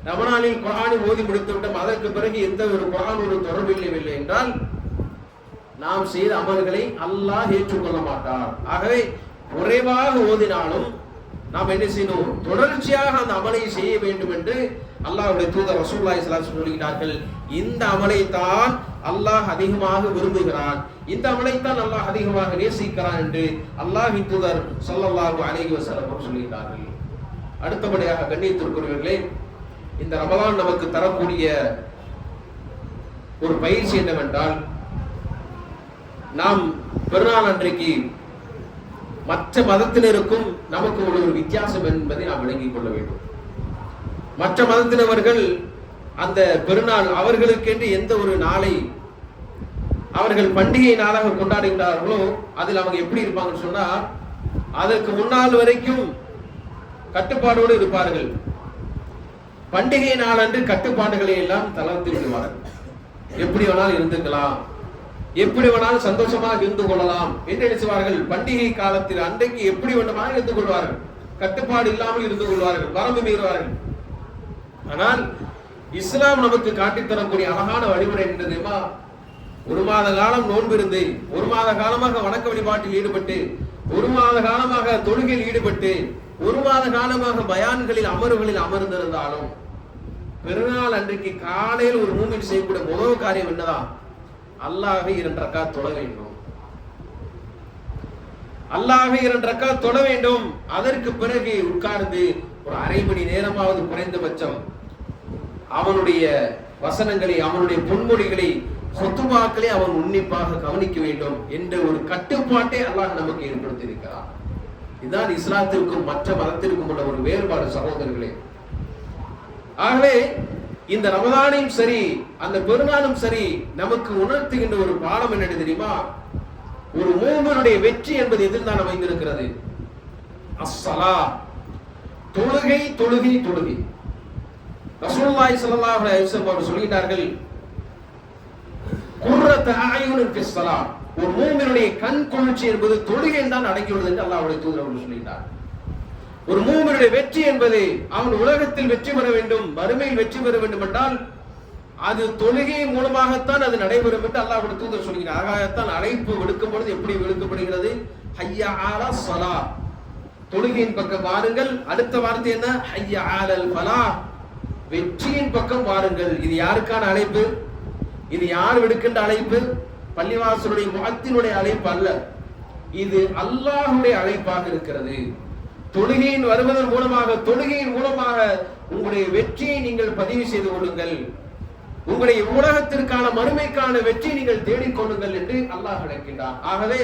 A: ரமலானில் குர்ஆனை ஓதி முடித்து விட்டோம், அதற்கு பிறகு எந்த ஒரு குர்ஆனோடு தொடர்பு இல்லை என்றால், நாம் செய்த அமல்களை அல்லாஹ் ஏற்றுக்கொள்ள மாட்டார். ஆகவே குறைவாக ஓதினாலும் நாம் என்ன செய்யணும்? தொடர்ச்சியாக அந்த அமலை செய்ய வேண்டும் என்று அல்லாஹ்வுடைய தூதர் ரசூலுல்லாஹி ஸல்லல்லாஹு அலைஹி வஸல்லம் சொல்கிறார்கள். இந்த அமலை தான் அல்லாஹ் அதிகமாக விரும்புகிறான், இந்த அமலை தான் அல்லாஹ் அதிகமாக நேசிக்கிறான் என்று அல்லாஹ்வின் தூதர் ஸல்லல்லாஹு அலைஹி வஸல்லம் சொல்கிறார்கள். அடுத்தபடியாக கண்ணியத்திற்குரியவர்களே, இந்த ரமலான் நமக்கு தரக்கூடிய ஒரு பயிற்சி என்னவென்றால், நாம் பெருநாள் அன்றைக்கு மற்ற மதத்தினருக்கும் நமக்கு உள்ள ஒரு வித்தியாசம் என்பதை நாம் விளங்கிக் கொள்ள வேண்டும். மற்ற மதத்தினவர்கள் அந்த பெருநாள் அவர்களுக்கென்று எந்த ஒரு நாளை அவர்கள் பண்டிகை நாளாக கொண்டாடுகிறார்களோ அதில் அவங்க எப்படி இருப்பாங்கன்னு சொன்னா, அதற்கு முன்னால் வரைக்கும் கட்டுப்பாடோடு இருப்பார்கள். பண்டிகை நாள் அன்று கட்டுப்பாடுகளை எல்லாம் தளர்த்து விடுவார்கள். எப்படி வேணாலும் இருந்துக்கலாம், எப்படி வேணாலும் சந்தோஷமாக இருந்து கொள்ளலாம் என்று நினைச்சுவார்கள். பண்டிகை காலத்தில் அன்றைக்கு எப்படி வேண்டுமானால் இருந்து கொள்வார்கள், கட்டுப்பாடு இல்லாமல் இருந்து கொள்வார்கள், வரம்பு மீறுவார்கள். ஆனால் இஸ்லாம் நமக்கு காட்டித்தரக்கூடிய அழகான வழிமுறை என்ன தெரியுமா? ஒரு மாத காலம் நோன்பு இருந்து, ஒரு மாத காலமாக வணக்க வழிபாட்டில் ஈடுபட்டு, ஒரு மாத காலமாக தொழுகையில் ஈடுபட்டு, ஒரு மாத காலமாக பயான்களில் அமர்வுகளில் அமர்ந்திருந்தாலும் பெருநாள் அன்றைக்கு காலையில் ஒரு மூமின் செய்யக்கூடிய முதல் காரியம் என்னதான்? அல்லாஹ்வை 2 ரக்காத் தொழ வேண்டும். அல்லாஹ்வை 2 ரக்காத் தொழ வேண்டும். அதற்கு பிறகு உட்கார்ந்து ஒரு அரை மணி நேரமாவது குறைந்தபட்சம் அவனுடைய வசனங்களை, அவனுடைய பொன்மொழிகளை, சொத்துமாக்களை அவன் உன்னிப்பாக கவனிக்க வேண்டும் என்ற ஒரு கட்டுப்பாட்டை அல்லாஹ் நமக்கு ஏற்படுத்தி இருக்கிறார். இதுதான் இஸ்லாத்திற்கும் மற்ற மதத்திற்கும் உள்ள ஒரு வேறுபாடு சகோதரர்களே. ஆகவே இந்த ரமதானும் சரி, அந்த பெருநாளும் சரி, நமக்கு உணர்த்துகின்ற ஒரு பாடம் என்ன தெரியுமா? ஒரு மூமினுடைய வெற்றி என்பது எதில் தான் அமைந்திருக்கிறது? அஸ்ஸலா, தொழுகை, தொழுகை, தொழுகை. ரசூலுல்லாஹி ஸல்லல்லாஹு அலைஹி வஸல்லம் அவர்கள் சொல்கிறார்கள், குர்ரத்து அயுனின் ஃபிஸ் ஸலாத், ஒரு மூமினுடைய கண் குளிர்ச்சி என்பது தொழுகையில் தான் அடங்கியுள்ளது என்று அல்லாஹ்வுடைய தூதர் அவர்கள் சொல்கிறார். ஒரு மூமினுடைய வெற்றி என்பது அவன் உலகத்தில் வெற்றி பெற வேண்டும், மறுமையில் வெற்றி பெற வேண்டும் என்றால் அது தொழுகை மூலமாகத்தான் அது நடைபெறும் என்று அல்லாஹ்வுடைய தூதர் சொல்கிறார். ஆகாயத்தான் அழைப்பு விடுக்கும் பொழுது எப்படி விடுக்கப்படுகிறது? ஹய்யா அலா ஸலா, தொழுகையின் பக்கம் வாருங்கள். அடுத்த வார்த்தை என்ன? ஹய்யா அலல் ஃபலாஹ், வெற்றியின் பக்கம் வாருங்கள். இது யாருக்கான அழைப்பு? இது யார் விடுக்கின்ற அழைப்பு? பள்ளிவாசலுடைய முஅத்தினுடைய அழைப்பு அல்ல, இது அல்லாஹ்வுடைய அழைப்பாக இருக்கிறது. தொழுகையின் வருவதன் மூலமாக, தொழுகையின் மூலமாக உங்களுடைய வெற்றியை நீங்கள் பதிவு செய்து கொள்ளுங்கள், உங்களுடைய உலகத்திற்கான மறுமைக்கான வெற்றியை நீங்கள் தேடிக்கொள்ளுங்கள் என்று அல்லாஹ் அழைக்கின்றார். ஆகவே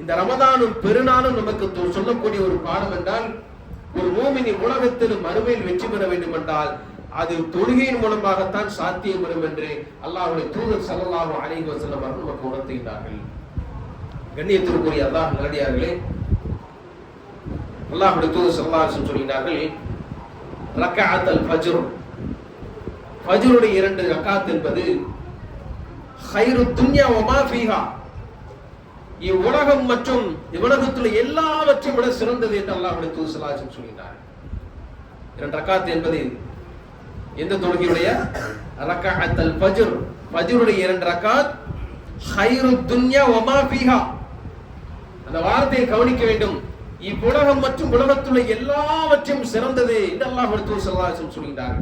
A: இந்த ரமதானும் பெருநாளும் நமக்கு சொல்லக்கூடிய ஒரு பாடம் என்றால், ஒரு மூமின் உலகத்திலும் மறுமையில் வெற்றி பெற வேண்டும் என்றால் அது தொழுகையின் மூலமாகத்தான் சாத்தியப்படும் என்று அல்லாஹ்வுடைய தூதர் ஸல்லல்லாஹு அலைஹி வஸல்லம் அவர்கள் நமக்கு உணர்த்துகிறார்கள். கண்ணியத்திற்குரிய அல்லாஹ் நல்லடியார்களே, அல்லாஹ்வுடைய தூதர் ஸல்லல்லாஹு அலைஹி வஸல்லம் சொல்கிறார்கள், ரக்அத்துல் ஃபஜ்ர், ஃபஜ்ருடைய 2 ரக்காத் என்பது கைரு துன்யா வ மா ஃபீஹா, இவ்வுலகம் மற்றும் இவ்வுலகத்தில் எல்லாவற்றையும் விட சிறந்தது என்று அல்லாஹ்வுடைய தூதர் ஸல்லல்லாஹு அலைஹி வஸல்லம் சொல்கிறார். 2 ரக்காத் என்பது எந்த தொழுகையுடைய? ரக்அத்துல் ஃபஜ்ர், ஃபஜ்ருடைய 2 ரக்காத் கைரு துன்யா வ மா ஃபீஹா. அந்த வார்த்தையை கவனிக்க வேண்டும். இவ்வுலகம் மற்றும் உலகத்துள்ள எல்லாவற்றையும் சிறந்தது என்று அல்லாஹ்வுடைய தூதர் ஸல்லல்லாஹு அலைஹி வஸல்லம் சொல்கிறார்.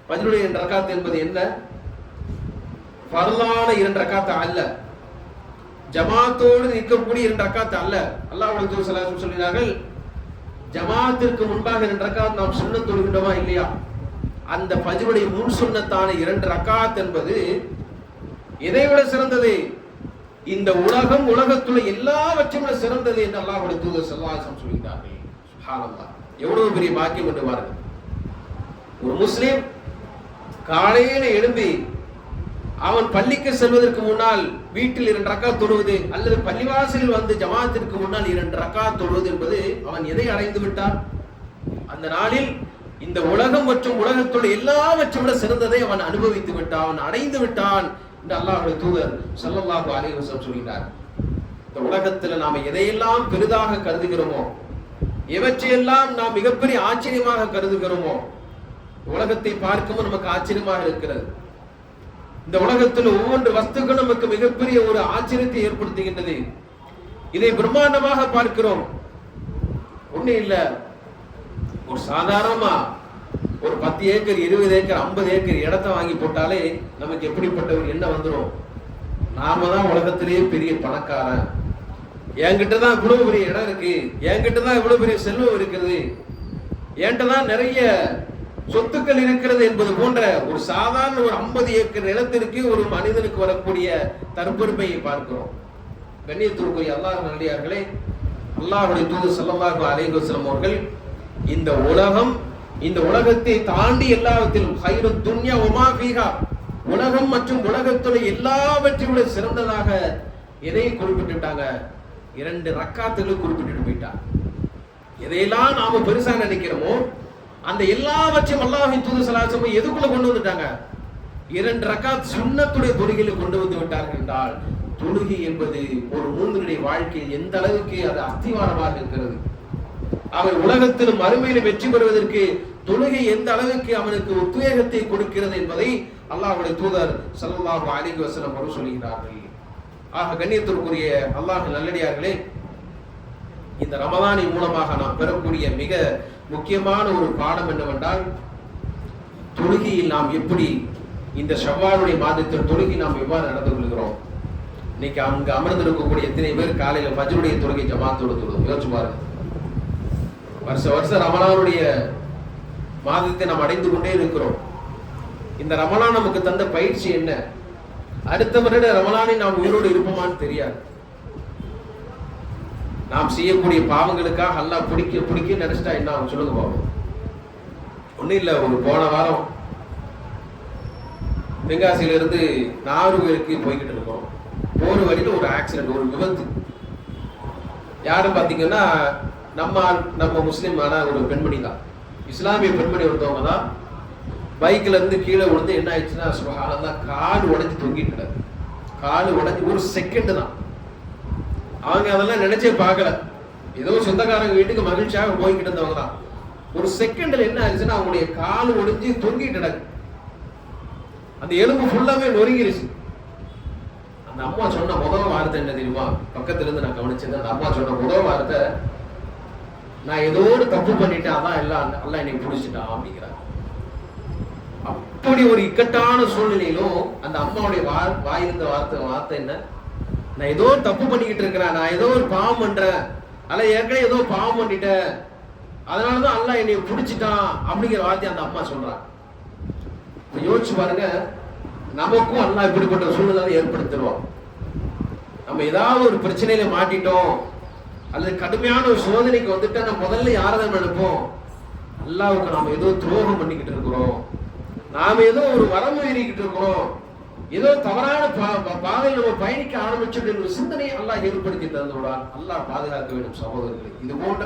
A: ஃபஜ்ருடைய 2 ரக்காத் என்பது என்ன? ஃபர்லான 2 ரக்காத் அல்ல, ஜமாத்தோடு நிற்கக்கூடிய 2 ரக்காத் அல்ல. அல்லாஹ்வுடைய தூதர் ஸல்லல்லாஹு அலைஹி வஸல்லம் சொல்கிறார்கள், ஜமாத்திற்கு முன்பாக 2 ரக்காத் நாம் சுன்னத் தொழுகின்றோமா இல்லையா? அந்த ஃபஜ்ருடைய முன் சுன்னத்தான 2 ரக்காத் என்பது இதைவிட சிறந்தது, இந்த உலகம் உலகத்துள்ள எல்லாவற்றையும் சிறந்தது என்று அல்லாஹ்வுடைய தூதர் ஸல்லல்லாஹு அலைஹி வஸல்லம் சொல்கிறார்கள். சுப்ஹானல்லாஹ், எவ்வளவு பெரிய பாக்கியம் என்று பாருங்கள். ஒரு முஸ்லிம் காலையில எழும்பி அவன் பள்ளிக்கு செல்வதற்கு முன்னால் வீட்டில் 2 ரக்காத் தொழுவது அல்லது பள்ளிவாசலில் வந்து ஜமாத்திற்கு முன்னால் 2 ரக்காத் தொழுவது என்பது அவன் எதை அடைந்து விட்டான்? அந்த நாளில் இந்த உலகம் மற்றும் உலகத்தோடு எல்லாவற்றை விட சிறந்ததை அவன் அனுபவித்து விட்டான், அவன் அடைந்து விட்டான் என்று அல்லாஹ்வுடைய தூதர் ஸல்லல்லாஹு அலைஹி வஸல்லம் சொல்கிறார். இந்த உலகத்தில் நாம் எதையெல்லாம் பெரிதாக கருதுகிறோமோ, எவற்றையெல்லாம் நாம் மிகப்பெரிய ஆச்சரியமாக கருதுகிறோமோ, உலகத்தை பார்க்கும்போது நமக்கு ஆச்சரியமாக இருக்கிறது. இந்த உலகத்தில் ஒவ்வொரு வஸ்துக்களும் நமக்கு மிகப்பெரிய ஒரு ஆச்சரியத்தை ஏற்படுத்துகின்றது. இதை பிரம்மாண்டமாக பார்க்கிறோம். ஒண்ணு இல்ல, ஒரு சாதாரணமா ஒரு 10 ஏக்கர் 20 ஏக்கர் 50 ஏக்கர் இடத்தை வாங்கி போட்டாலே நமக்கு எப்படிப்பட்ட ஒரு எண்ணம் வந்துடும்? நாம தான் உலகத்திலேயே பெரிய பணக்காரன், என்கிட்ட தான் இவ்வளவு பெரிய இடம் இருக்கு, என்கிட்ட தான் இவ்வளவு பெரிய செல்வம் இருக்கிறது, என்கிட்ட தான் நிறைய சொத்துக்கள் இருக்கிறது என்பது போன்ற ஒரு சாதாரண ஒரு 50 ஏக்கர் நிலத்திற்கு ஒரு மனிதனுக்கு வரக்கூடிய தற்பெருமையை பார்க்கிறோம். கண்ணியத்திற்குரிய அல்லாஹ் நல்லடியார்களே, அல்லாஹ்வுடைய தூதர் ஸல்லல்லாஹு அலைஹி வஸல்லம் அவர்கள் இந்த உலகம், இந்த உலகத்தை தாண்டி எல்லாவற்றிலும் ஹைரு துன்யா வமா ஃபீஹா, உலகம் மற்றும் உலகத்துடைய எல்லாவற்றையும் விட சிறந்ததாக எதை குறிப்பிட்டுட்டாங்க? 2 ரக்காத்துகளை குறிப்பிட்டு போயிட்டாங்க. எதையெல்லாம் நாம பெருசா நினைக்கிறோமோ அந்த எல்லாவற்றையும் அல்லாஹ்வின் தூதர் ஸல்லல்லாஹு அலைஹி வஸல்லம் எதுக்குள்ள கொண்டு வந்துட்டாங்க? 2 ரக்காத் சுன்னத்துடைய தொழுகையில கொண்டு வந்து விட்டார்கள் என்றால், தொழுகை என்பது ஒரு மூமினுடைய வாழ்க்கையில் எந்த அளவுக்கு அது அஸ்திவாரமாக இருக்கிறது, அவன் உலகத்திலும் மறுமையிலும் வெற்றி பெறுவதற்கு தொழுகை எந்த அளவுக்கு அவனுக்கு உத்வேகத்தை கொடுக்கிறது என்பதை அல்லாஹ்வுடைய தூதர் ஸல்லல்லாஹு அலைஹி வஸல்லம் அவர்கள் சொல்கிறார்கள். ஆக கண்ணியத்திற்குரிய அல்லாஹ் நல்லடியார்களே, இந்த ரமலானின் மூலமாக நாம் பெறக்கூடிய மிக முக்கியமான ஒரு பாடம் என்னவென்றால், தொழுகையில் நாம் எப்படி இந்த ஷவ்வாலுடைய மாதத்தில் தொழுகை நாம் எவ்வாறு நடந்து கொள்கிறோம். இன்னைக்கு அங்கு அமர்ந்திருக்கக்கூடிய எத்தனை பேர் காலையில ஃபஜ்ருடைய தொழுகை ஜமாத்தோடு தொழுது யோசிச்சு பாருங்க. வருஷம் ரமலானுடைய மாதத்தை நாம் அடைந்து கொண்டே இருக்கிறோம். இந்த ரமலான் நமக்கு தந்த பயிற்சி என்ன? அடுத்த வருட ரமலானில் நாம் உயிரோடு இருப்போமான்னு தெரியாது. நாம் செய்யக்கூடிய பாவங்களுக்காக அல்லாஹ் பிடிக்க நினைச்சிட்டா என்ன ஆகும் சொல்லுங்க பாவம். ஒன்றும் இல்லை, ஒரு போன வாரம் தென்காசியிலிருந்து நாகர்கோவிலுக்கு போய்கிட்டு இருக்கோம். போற வழியில் ஒரு ஆக்சிடென்ட், ஒரு விபத்து. யாரும் பார்த்தீங்கன்னா நம்ம முஸ்லீமான ஒரு பெண்மணி தான், இஸ்லாமிய பெண்மணி ஒருத்தவங்க தான். பைக்ல இருந்து கீழே விழுந்து என்ன ஆயிடுச்சுன்னா, சுபஹானல்லாஹ், கால் உடைஞ்சு தொங்கிட்டு, கால் உடைஞ்சு ஒரு செகண்ட் தான். அவங்க அதெல்லாம் நினைச்சே பார்க்கல, ஏதோ சொந்தக்காரங்க வீட்டுக்கு மகிழ்ச்சியாக போய்கிட்டு இருந்தவங்க தான். ஒரு செகண்ட்ல என்ன ஆயிடுச்சுன்னா, அவங்களுடைய கால் ஒடிஞ்சு தொங்கிட்டு, அந்த எலும்பு ஃபுல்லாவே நொறுங்கிருச்சு. அந்த அம்மா சொன்ன முதல் வார்த்தை என்ன தெரியுமா? பக்கத்துல இருந்து நான் கவனிச்சது, அந்த அம்மா சொன்ன முதல் வார்த்தை, நான் ஏதோ ஒரு தப்பு பண்ணிட்டேன், அதான் எல்லாம் நல்லா என்னை பிடிச்சிட்டான் அப்படிங்கிறாங்க. அப்படி ஒரு இக்கட்டான சூழ்நிலையிலும் அந்த அம்மாவுடைய வாயிருந்த வார்த்தை என்ன? நான் ஏதோ தப்பு பண்ணிக்கிட்டு இருக்கிறேன், நான் ஏதோ ஒரு பாவம் பண்றேன், அல்ல ஏற்கனவே ஏதோ பாவம் பண்ணிட்டேன், அதனாலதான் அல்லாஹ் என்னை பிடிச்சிட்டான் அப்படிங்கிற வார்த்தை அந்த அம்மா சொல்றாங்க. யோசிச்சு பாருங்க, நமக்கும் அல்லாஹ் இப்படிப்பட்ட சூழ்நிலை ஏற்படுத்திடுவோம். நம்ம ஏதாவது ஒரு பிரச்சனையில மாட்டிட்டோம் அல்லது கடுமையான ஒரு சோதனைக்கு வந்துட்டு நம்ம முதல்ல யாரதான் நினைப்போம்? அல்லாஹ்வுக்கு நாம ஏதோ துரோகம் பண்ணிக்கிட்டு இருக்கிறோம், நாம ஏதோ ஒரு வரமுறிக்கிட்டு இருக்கிறோம், ஏதோ தவறான பாதையில் நம்ம பயணிக்க ஆரம்பிச்சோம் ஒரு சிந்தனை அல்லாஹ் ஏற்படுத்தி தந்துவிடான். அல்லாஹ் பாதுகாக்க வேண்டும் சகோதரர்களே. இது போன்ற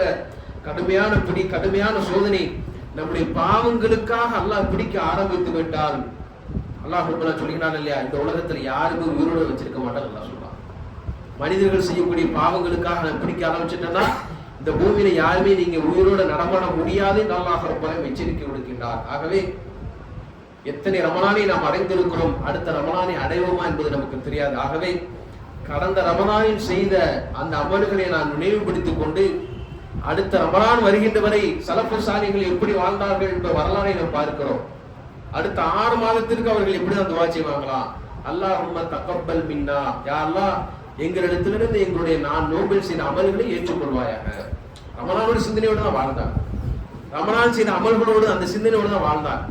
A: கடுமையான சோதனை நம்முடைய பாவங்களுக்காக அல்லாஹ் பிடிக்க ஆரம்பித்து விட்டால், அல்லாஹ் சொல்லிக்கிறான் இல்லையா, இந்த உலகத்துல யாருக்கும் உயிரோடு வச்சிருக்க மாட்டாங்க. அல்லாஹ் சொல்றான், மனிதர்கள் செய்யக்கூடிய பாவங்களுக்காக நான் பிடிக்க ஆரம்பிச்சுட்டேன்னா இந்த பூமியில யாருமே நீங்க உயிரோட நடமாட முடியாது அல்லாஹ் ரப்பல் எச்சரிக்கை விடுக்கின்றார். ஆகவே எத்தனை ரமலானை நாம் அடைந்திருக்கிறோம், அடுத்த ரமலானை அடைவோமா என்பது நமக்கு தெரியாது. ஆகவே கடந்த ரமலானில் செய்த அந்த அமல்களை நான் நினைவுபடுத்திக் கொண்டு அடுத்த ரமலான் வருகின்ற வரை சலஃபு சாலிஹ்கள் எப்படி வாழ்ந்தார்கள் என்ற வரலாறை நாம் பார்க்கிறோம். அடுத்த 6 மாதத்திற்கு அவர்கள் எப்படி தான் துஆ செய்வாங்களா? அல்லாஹும்ம தகப்பல் மின்னா, யா அல்லாஹ் எங்களிடத்திலிருந்து எங்களுடைய நான் நோபல் செய்த அமல்களை ஏற்றுக்கொள்வாயாக. ரமலானோட சிந்தனையோடு தான் வாழ்ந்தார், ரமலான் செய்த அமல்களோடு அந்த சிந்தனையோடு தான் வாழ்ந்தார்,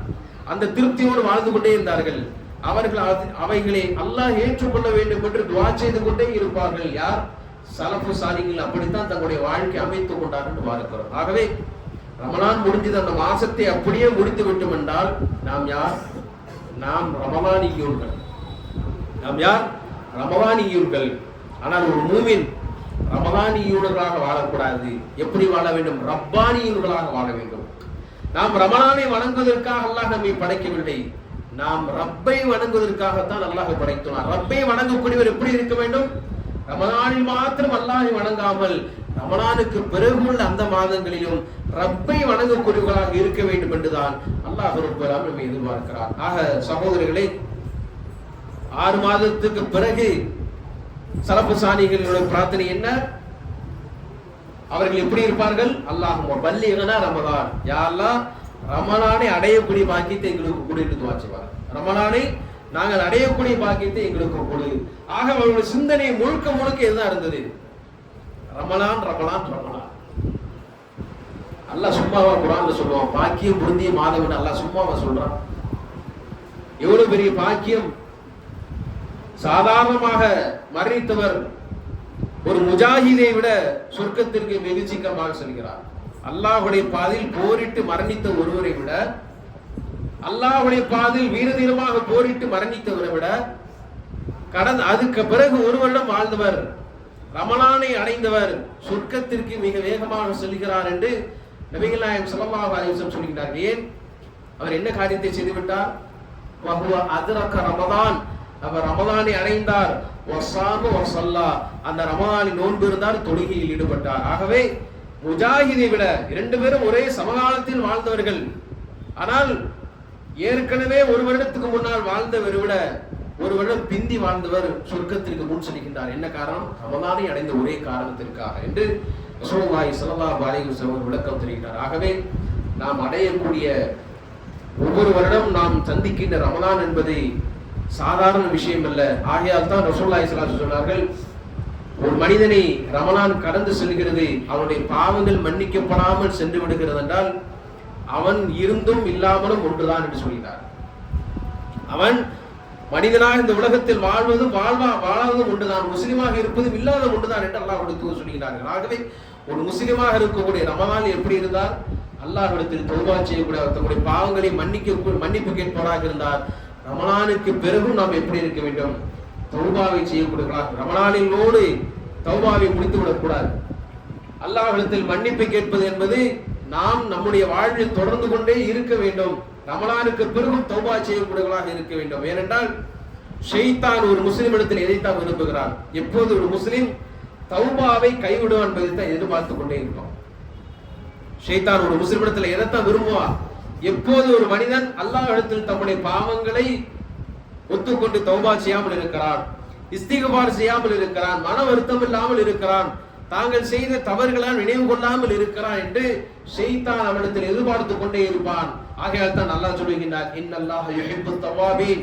A: அந்த திருப்தியோடு வாழ்ந்து கொண்டே இருந்தார்கள். அவர்கள் அவைகளை அல்லாஹ் ஏற்றுக்கொள்ள வேண்டும் என்று துஆ செய்து கொண்டே இருப்பார்கள். யார்? சலஃபு சாலிஹ்கள் அப்படித்தான் தங்களுடைய வாழ்க்கை அமைத்துக் கொண்டார்கள் என்று பார்க்கிறோம். ஆகவே ரமலான் முடிஞ்சது, அந்த மாசத்தை அப்படியே முடித்து விட்டோம் என்றால் நாம் யார்? நாம் ரமலானியூர்கள். நாம் யார்? ரமலானியூர்கள். ஆனால் ஒரு மூமின் ரமலானியூர்களாக வாழக்கூடாது. எப்படி வாழ வேண்டும்? ரப்பானியூர்களாக வாழ வேண்டும். நாம் ரமலானை வணங்குவதற்காக அல்லாஹ் நம்மை படைக்கவில்லை, நாம் ரப்பை வணங்குவதற்காகத்தான் அல்லாஹ் படைத்துள்ளார். ரப்பை வணங்கக்கூடியவர் எப்படி இருக்க வேண்டும்? ரமலானில் மாத்திரம் அல்லாஹை வணங்காமல் ரமலானுக்கு பிறகு உள்ள அந்த மாதங்களிலும் ரப்பை வணங்கக்கூடியவர்களாக இருக்க வேண்டும் என்றுதான் அல்லாஹ் ரப்பல் ஆலமீன் நம்மை எதிர்பார்க்கிறார். ஆக சகோதரர்களே, 6 மாதத்துக்கு பிறகு சலஃபு சாலிஹ்களுடைய பிரார்த்தனை என்ன? அவர்கள் எப்படி இருப்பார்கள்? அல்லாஹும்ம பல்லிகனா ரமலான், யா அல்லாஹ் ரமலானை அடையக்கூடிய பாக்கியத்தை எங்களுக்கு கொடு என்று துஆ செய்வார்கள். ரமலானை நாங்கள் அடையக்கூடிய பாக்கியத்தை எங்களுக்கு கொடு. ஆக அவர்களுடைய சிந்தனை முழுக்க இதுதான் இருந்தது, ரமலான் ரமலான் ரமலான். அல்லாஹ் சும்மாவா குர்ஆன்ல சொல்லுவான்? பாக்கியம் பொருந்திய மாதம் அல்லாஹ் சும்மாவா சொல்றான்? எவ்வளவு பெரிய பாக்கியம்! சாதாரணமாக மரணித்தவர் ஒரு முஜாஹிதை விட சொர்க்கத்திற்கு வெகு சீக்கிரமாக செல்கிறார். அல்லாஹ்வுடைய பாதையில் போரிட்டு மரணித்த ஒருவரை விட, அல்லாஹ்வுடைய பாதையில் வீரதீரமாக போரிட்டு மரணித்தவரை விட, அதுக்கு பிறகு ஒரு வருடம் வாழ்ந்தவர், ரமலானை அடைந்தவர் சொர்க்கத்திற்கு மிக வேகமாக செல்கிறார் என்று நபிகள் நாயகம் ஸல்லல்லாஹு அலைஹி வஸல்லம் சொல்கிறார்கள். ஏன்? அவர் என்ன காரியத்தை செய்துவிட்டார்? வஹுவ அத்ரக ரமதான், அவர் ரமலானை அடைந்தார். வஸாம வஸல்லா, அந்த ரமலானில் நோன்பு இருந்தார், தொழுகையில் ஈடுபட்டார். ஆகவே முஜாஹிதை விட இரண்டு பேரும் ஒரே சமகாலத்தில் வாழ்ந்தவர்கள். ஆனால் ஏற்கனவே ஒரு வருடத்துக்கு முன்னால் வாழ்ந்தவரை விட ஒரு வருடம் பிந்தி வாழ்ந்தவர் சொர்க்கத்திற்கு முன் செல்கின்றார். என்ன காரணம்? ரமலானை அடைந்த ஒரே காரணத்திற்காக என்று ரசூலுல்லாஹி ஸல்லல்லாஹு அலைஹி வஸல்லம் விளக்கம் தருகிறார். ஆகவே நாம் அடையக்கூடிய ஒவ்வொரு வருடம் நாம் சந்திக்கின்ற ரமலான் என்பது சாதாரண விஷயம் அல்ல. ஆகையால் தான் ரசூலுல்லாஹி ஸல்லல்லாஹு அலைஹி வஸல்லம் சொன்னார்கள், ஒரு மனிதனை ரமலான் கடந்து செல்கிறது, அவனுடைய பாவங்கள் மன்னிக்கப்படாமல் சென்று விடுகிறது என்றால் அவன் இருந்தும் இல்லாமலும் ஒன்றுதான் என்று சொல்கிறார். அவன் மனிதனாக இந்த உலகத்தில் வாழ்வதும் வாழாததும் ஒன்றுதான், முஸ்லிமாக இருப்பதும் இல்லாத ஒன்றுதான் என்று அல்லாஹ்வுடைய தூதர் சொல்கிறார்கள். ஆகவே ஒரு முஸ்லிமாக இருக்கக்கூடிய ரமலான் எப்படி இருந்தால் அல்லாஹ்விடத்தில் தௌபா செய்யக்கூடிய, தன்னுடைய பாவங்களை மன்னிப்பு கேட்பவராக இருந்தார். ரமலானுக்கு பிறகும் நாம் எப்படி இருக்க வேண்டும்? தௌபாவை செய்யக்கூடாது. ரமலானிலோடு தௌபாவை முடித்து விடக்கூடாது. அல்லாஹ்விடத்தில் மன்னிப்பு கேட்பது என்பது நாம் நம்முடைய வாழ்வில் தொடர்ந்து கொண்டே இருக்க வேண்டும். ரமலானுக்கு பிறகும் தௌபா செய்யக்கூடியவர்களாக இருக்க வேண்டும். ஏனென்றால் ஷைத்தான் ஒரு முஸ்லிம் இடத்தில் எதைத்தான் விரும்புகிறான்? எப்போது ஒரு முஸ்லிம் தௌபாவை கைவிடுவான் என்பதை தான் எதிர்பார்த்து கொண்டே இருக்கிறோம். ஷைத்தான் ஒரு முஸ்லிம் இடத்தில் எதைத்தான் விரும்புவான்? எப்போது ஒரு மனிதன் அல்லாஹ்விடத்தில் தம்முடைய பாவங்களை ஒத்துக்கொண்டு தௌபா செய்யாமல் இருக்கிறான், இஸ்திக்பார் செய்யாமல் இருக்கிறான், மன வருத்தம் இல்லாமல் இருக்கிறான், தாங்கள் செய்த தவறுகளால் நினைவு கொள்ளாமல் இருக்கிறான் என்று ஷைத்தான் அவனிடத்தில் எதிர்பார்த்து கொண்டே இருப்பான். ஆகையால் தான் அல்லாஹ் சொல்லுகின்றார், இன்னல்லாஹ யுஹிப்புத் தவ்வாபீன்,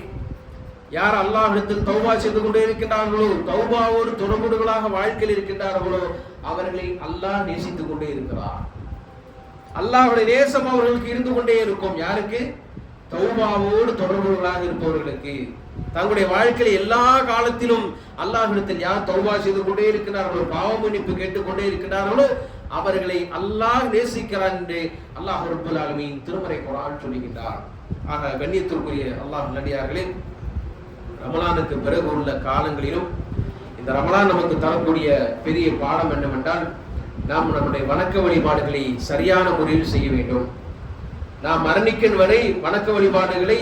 A: யார் அல்லாஹ்விடத்தில் தௌபா செய்து கொண்டே இருக்கின்றார்களோ, தௌபாவோடு தொடர்புகளாக வாழ்க்கையில் இருக்கின்றார்களோ, அவர்களை அல்லாஹ் நேசித்துக் கொண்டே இருக்கிறார். அல்லாஹ்வுடைய நேசம் அவர்களுக்கு இருந்து கொண்டே இருக்கும். யாருக்கு? தௌபாவோடு தொடர்புகளாக இருப்பவர்களுக்கு. தங்களுடைய வாழ்க்கையில் எல்லா காலத்திலும் அல்லாஹ்விடத்தில் யார் தௌபா செய்து கொண்டே இருக்கிறார்களோ, பாவ மன்னிப்பு கேட்டுக்கொண்டே இருக்கிறார்களோ, அவர்களை அல்லாஹ் நேசிக்கிறான் என்று அல்லாஹ் ரப்பல் ஆலமீன் திருமறை குர்ஆன் சொல்லுகின்றார். ஆக கண்ணியத்திற்குரிய அல்லாஹ் நல்லடியார்களே, ரமலானுக்கு பிறகு உள்ள காலங்களிலும் இந்த ரமலான் நமக்கு தரக்கூடிய பெரிய பாடம் என்னவென்றால், நாம் நம்முடைய வணக்க வழிபாடுகளை சரியான முறையில் செய்ய வேண்டும். நாம் மரணிக்கும் வரை வணக்க வழிபாடுகளை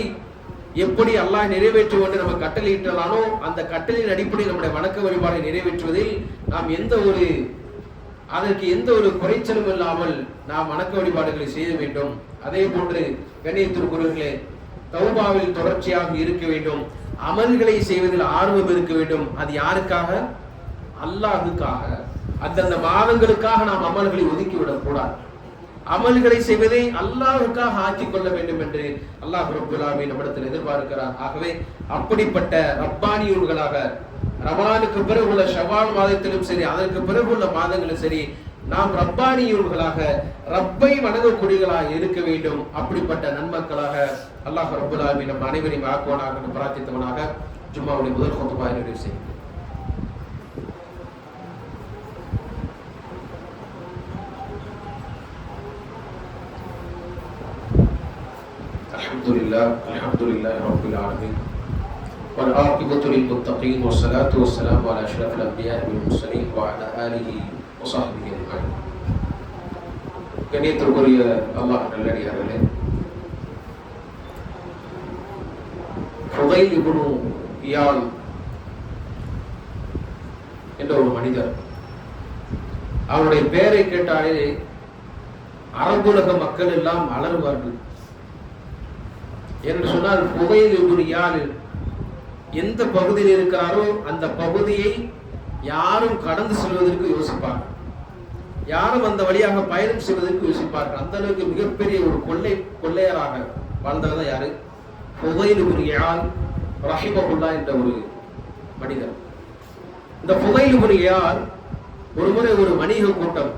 A: எப்படி அல்லாஹ் நிறைவேற்றுவோம் என்று நம்ம கட்டளையிட்டானோ அந்த கட்டளையின் அடிப்படையில் நம்முடைய வணக்க வழிபாடை நிறைவேற்றுவதில் நாம் அதற்கு எந்த ஒரு குறைச்சலும் இல்லாமல் நாம் வணக்க வழிபாடுகளை செய்ய வேண்டும். அதே போன்று கண்ணியத்திற்குரியவர்களே, தௌபாவில் தொடர்ச்சியாக இருக்க வேண்டும். அமல்களை செய்வதில் ஆர்வம் இருக்க வேண்டும். அது யாருக்காக? அல்லாஹுக்காக. அந்தந்த மாதங்களுக்காக நாம் அமல்களை ஒதுக்கிவிடக் கூடாது. அமல்களை செய்வதை அல்லாஹ்வுக்காக ஆக்கிக் கொள்ள வேண்டும் என்று அல்லாஹ் ரப்பல் ஆலமீன் நம்மிடத்தில் எதிர்பார்க்கிறார். ஆகவே அப்படிப்பட்ட ரப்பானியூன்களாக ரமலானுக்கு பிறகு உள்ள ஷவால் மாதத்திலும் சரி, அதற்கு பிறகு உள்ள மாதங்களும் சரி, நாம் ரப்பானியூன்களாக ரப்பை வணங்கக்கூடியவர்களாக இருக்க வேண்டும். அப்படிப்பட்ட நன்மக்களாக அல்லாஹ் ரப்பல் ஆலமீன் நம் அனைவரையும் ஆக்குவானாக என்று பிரார்த்தித்தவனாக ஜும்மாவுடைய முதல் குத்பா நிறைவு செய்யும். Alhamdulillah Rabbil Alamin wal aqibatu lil muttaqin wassalatu wassalamu ala asyrafil anbiya'i wal mursalin wa ala alihi wa sahbihi ajma'in. கண்ணியத்திற்குரிய அல்லாஹ் நல்லடியார்களே, ஃபுதைல் இப்னு இயால் என்ற ஒரு மனிதர், அவருடைய பெயரை கேட்டாலே அரபுலக மக்கள் எல்லாம் அலறுவார்கள். என்று சொன்னால் ஃபுதைல் இப்னு இயால் எந்த பகுதியில் இருக்கிறாரோ அந்த பகுதியை யாரும் கடந்து செல்வதற்கு யோசிப்பார்கள், யாரும் அந்த வழியாக பயணம் செய்வதற்கு யோசிப்பார்கள். அந்த அளவுக்கு மிகப்பெரிய ஒரு கொள்ளையராக வாழ்ந்தவர் தான் யாரு? ஃபுதைல் இப்னு இயால் ரஹிமஹுல்லாஹ் என்ற ஒரு மனிதர். இந்த ஃபுதைல் இப்னு இயால் ஒருமுறை ஒரு வணிக கூட்டம்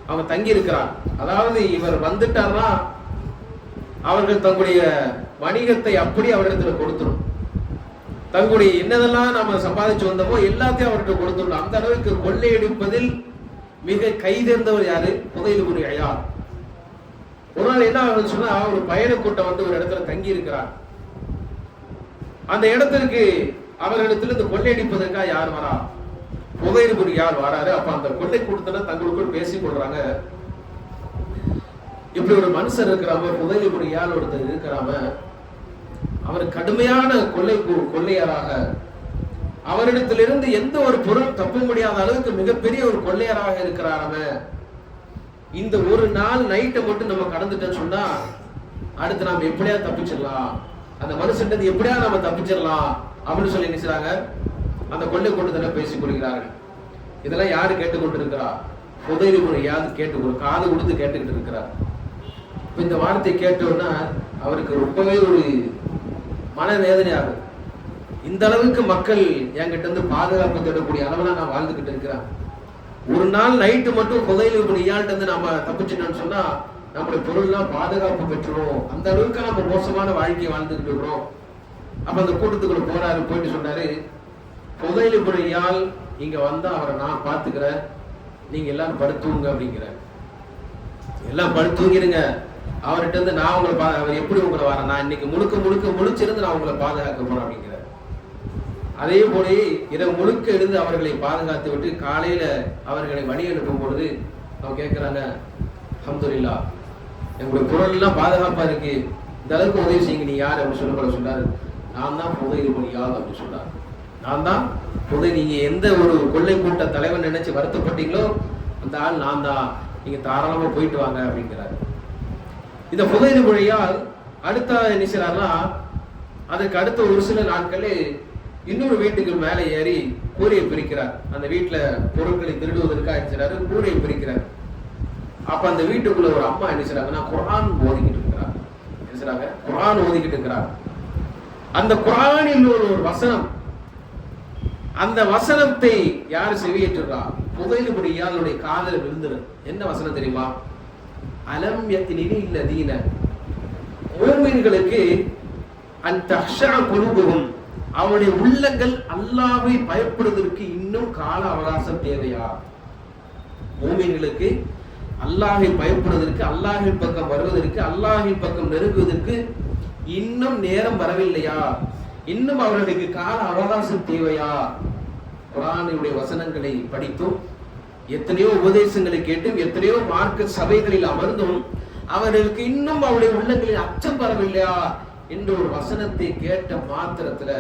A: அவங்க தங்கி இருக்கிறார். அதாவது இவர் வந்துட்டார்னா அவர்கள் தங்களுடைய வணிகத்தை அப்படி அவரிடத்துல கொடுத்துரும். தங்களுடைய என்னதெல்லாம் நாம சம்பாதிச்சு வந்தோமோ எல்லாத்தையும் அவர்கிட்ட கொடுத்துடும். அந்த அளவுக்கு கொள்ளையடிப்பதில் மிக கைதேர்ந்தவர் யாரு? புதையல் இப்னு இயாத். ஒரு நாள் என்ன ஆகுதுன்னு சொன்னா, ஒரு பயண கூட்டம் வந்து ஒரு இடத்துல தங்கி இருக்கிறார். அந்த இடத்திற்கு அவர்களிடத்துல இந்த கொள்ளையடிப்பதற்காக யார் வரா? புதையல் இப்னு இயாத் வராரு. அப்ப அந்த கொள்ளை கூட்டத்துல தங்களுக்குள் பேசிக் கொள்றாங்க, இப்படி ஒரு மனுஷர் இருக்கிறாம, புதையல் இப்னு இயாத் ஒருத்தர் இருக்கிறாம, அவர் கடுமையான கொள்ளையராக, அவரிடத்திலிருந்து எந்த ஒரு பொருள் தப்ப முடியாத அளவுக்கு மிகப்பெரிய ஒரு கொள்ளையராக இருக்கிறாராம. இந்த ஒரு நாள் நைட்டை மட்டும் நம்ம கடந்துட்டோம்னு சொன்னா அடுத்து நாம எப்படியா தப்பிச்சிடலாம், அந்த மனுஷன் எப்படியா நம்ம தப்பிச்சிடலாம் அப்படின்னு சொல்லி நினைச்சாங்க. அந்த கொள்ளை கூட்டத்துல பேசிக் கொள்கிறார்கள். இதெல்லாம் யாரு கேட்டுக்கொண்டிருக்கிறா? புதையல் இப்னு இயாத் காது கொடுத்து கேட்டுக்கிட்டு இருக்கிறார். இந்த வார்த்தை கேட்டோன்னா அவருக்கு ரொம்பவே ஒரு மனவேதனையாகும். இந்த அளவுக்கு மக்கள் என்கிட்ட இருந்து பாதுகாப்பு தேடக்கூடிய அளவுல நான் வாழ்ந்துகிட்டு இருக்கிறேன். ஒரு நாள் நைட்டு மட்டும் புதையல் இப்னு இயாத் இருந்து நாம தப்பிச்சிட்டோம்னு சொன்னா நம்மளுடைய பொருள்லாம் பாதுகாப்பு பெற்றுரும். அந்த அளவுக்கு நம்ம மோசமான வாழ்க்கையை வாழ்ந்துகிட்டு இருக்கிறோம். அப்ப அந்த கூட்டத்துக்குள்ள போறாரு. போயிட்டு சொன்னாரு, புதையல் இப்னு இயாத் இங்க வந்தா அவரை நான் பாத்துக்கிறேன், நீங்க எல்லாரும் படுத்துங்க அப்படிங்கிற. எல்லாம் படுத்துங்கிருங்க, அவர்கிட்ட இருந்து நான் உங்களை அவர் எப்படி உங்களை வரேன், நான் இன்னைக்கு முழிச்சிருந்து நான் உங்களை பாதுகாக்க போறேன் அப்படிங்கிற. அதே போல இரவு முழுக்க இருந்து அவர்களை பாதுகாத்து விட்டு காலையில அவர்களை வழி அனுப்பும் பொழுது அவங்க கேட்கிறாங்க, அல்ஹம்துலில்லாஹ் எங்களுடைய பொருள் எல்லாம் பாதுகாப்பா இருக்கு, இந்த அளவுக்கு உதவி செய்யுங்க, நீ யார் அப்படின்னு சொல்ல சொன்னாரு. நான் தான் புதையல் இப்னு இயாத் அப்படின்னு சொன்னார். நான் தான் நீங்க எந்த ஒரு கொள்ளை கூட்ட தலைவன் நினைச்சு வருத்தப்பட்டீங்களோ அந்த ஆள் நான் தான், நீங்க தாராளமா போயிட்டு வாங்க அப்படிங்கிறாரு. இந்த புதையல் இப்னு இயாத் அடுத்த என்ன செய்றாருன்னா, அதுக்கு அடுத்த ஒரு சில நாட்களே இன்னொரு வீட்டுக்கு மேலே ஏறி கூரையை பிரிக்கிறார். அந்த வீட்டுல பொருட்களை திருடுவதற்காக என்ன கூரையை பிரிக்கிறார். அப்ப அந்த வீட்டுக்குள்ள ஒரு அம்மா என்ன செய்றாங்கன்னா குர்ஆன் ஓதிக்கிட்டு இருக்கிறார். என்ன செய்றாங்க? குர்ஆன் ஓதிக்கிட்டு இருக்கிறார். அந்த குர்ஆனில் ஒரு வசனம், அந்த வசனத்தை யார் செவியேற்றுறா? புதையல் இப்னு இயாதுடைய காதுல விழுந்துரு. என்ன வசனம் தெரியுமா? அலம் யக்னினி அல்லதீன, மூமின்களுக்கு அன் தஹ்ஷா குலூபுஹும், அவருடைய உள்ளங்கள் அல்லாஹ்வை பயப்படுவதற்கு இன்னும் கால அவகாசம் தேவையா? மூமின்களுக்கு அல்லாஹ்வை பயப்படுவதற்கு, அல்லாஹ்வின் பக்கம் வருவதற்கு, அல்லாஹ்வின் பக்கம் நெருங்குவதற்கு இன்னும் நேரம் வரவில்லையா? இன்னும் அவர்களுக்கு கால அவகாசம் தேவையா? குர்ஆனுடைய வசனங்களை படித்தும், எத்தனையோ உபதேசங்களை கேட்டும், எத்தனையோ மார்க்க சபைகளில் அமர்ந்தும் அவர்களுக்கு இன்னும் அவருடைய உள்ளங்களில் அச்சம் வரவில்லையா என்ற ஒரு வசனத்தை கேட்ட மாத்திரத்துல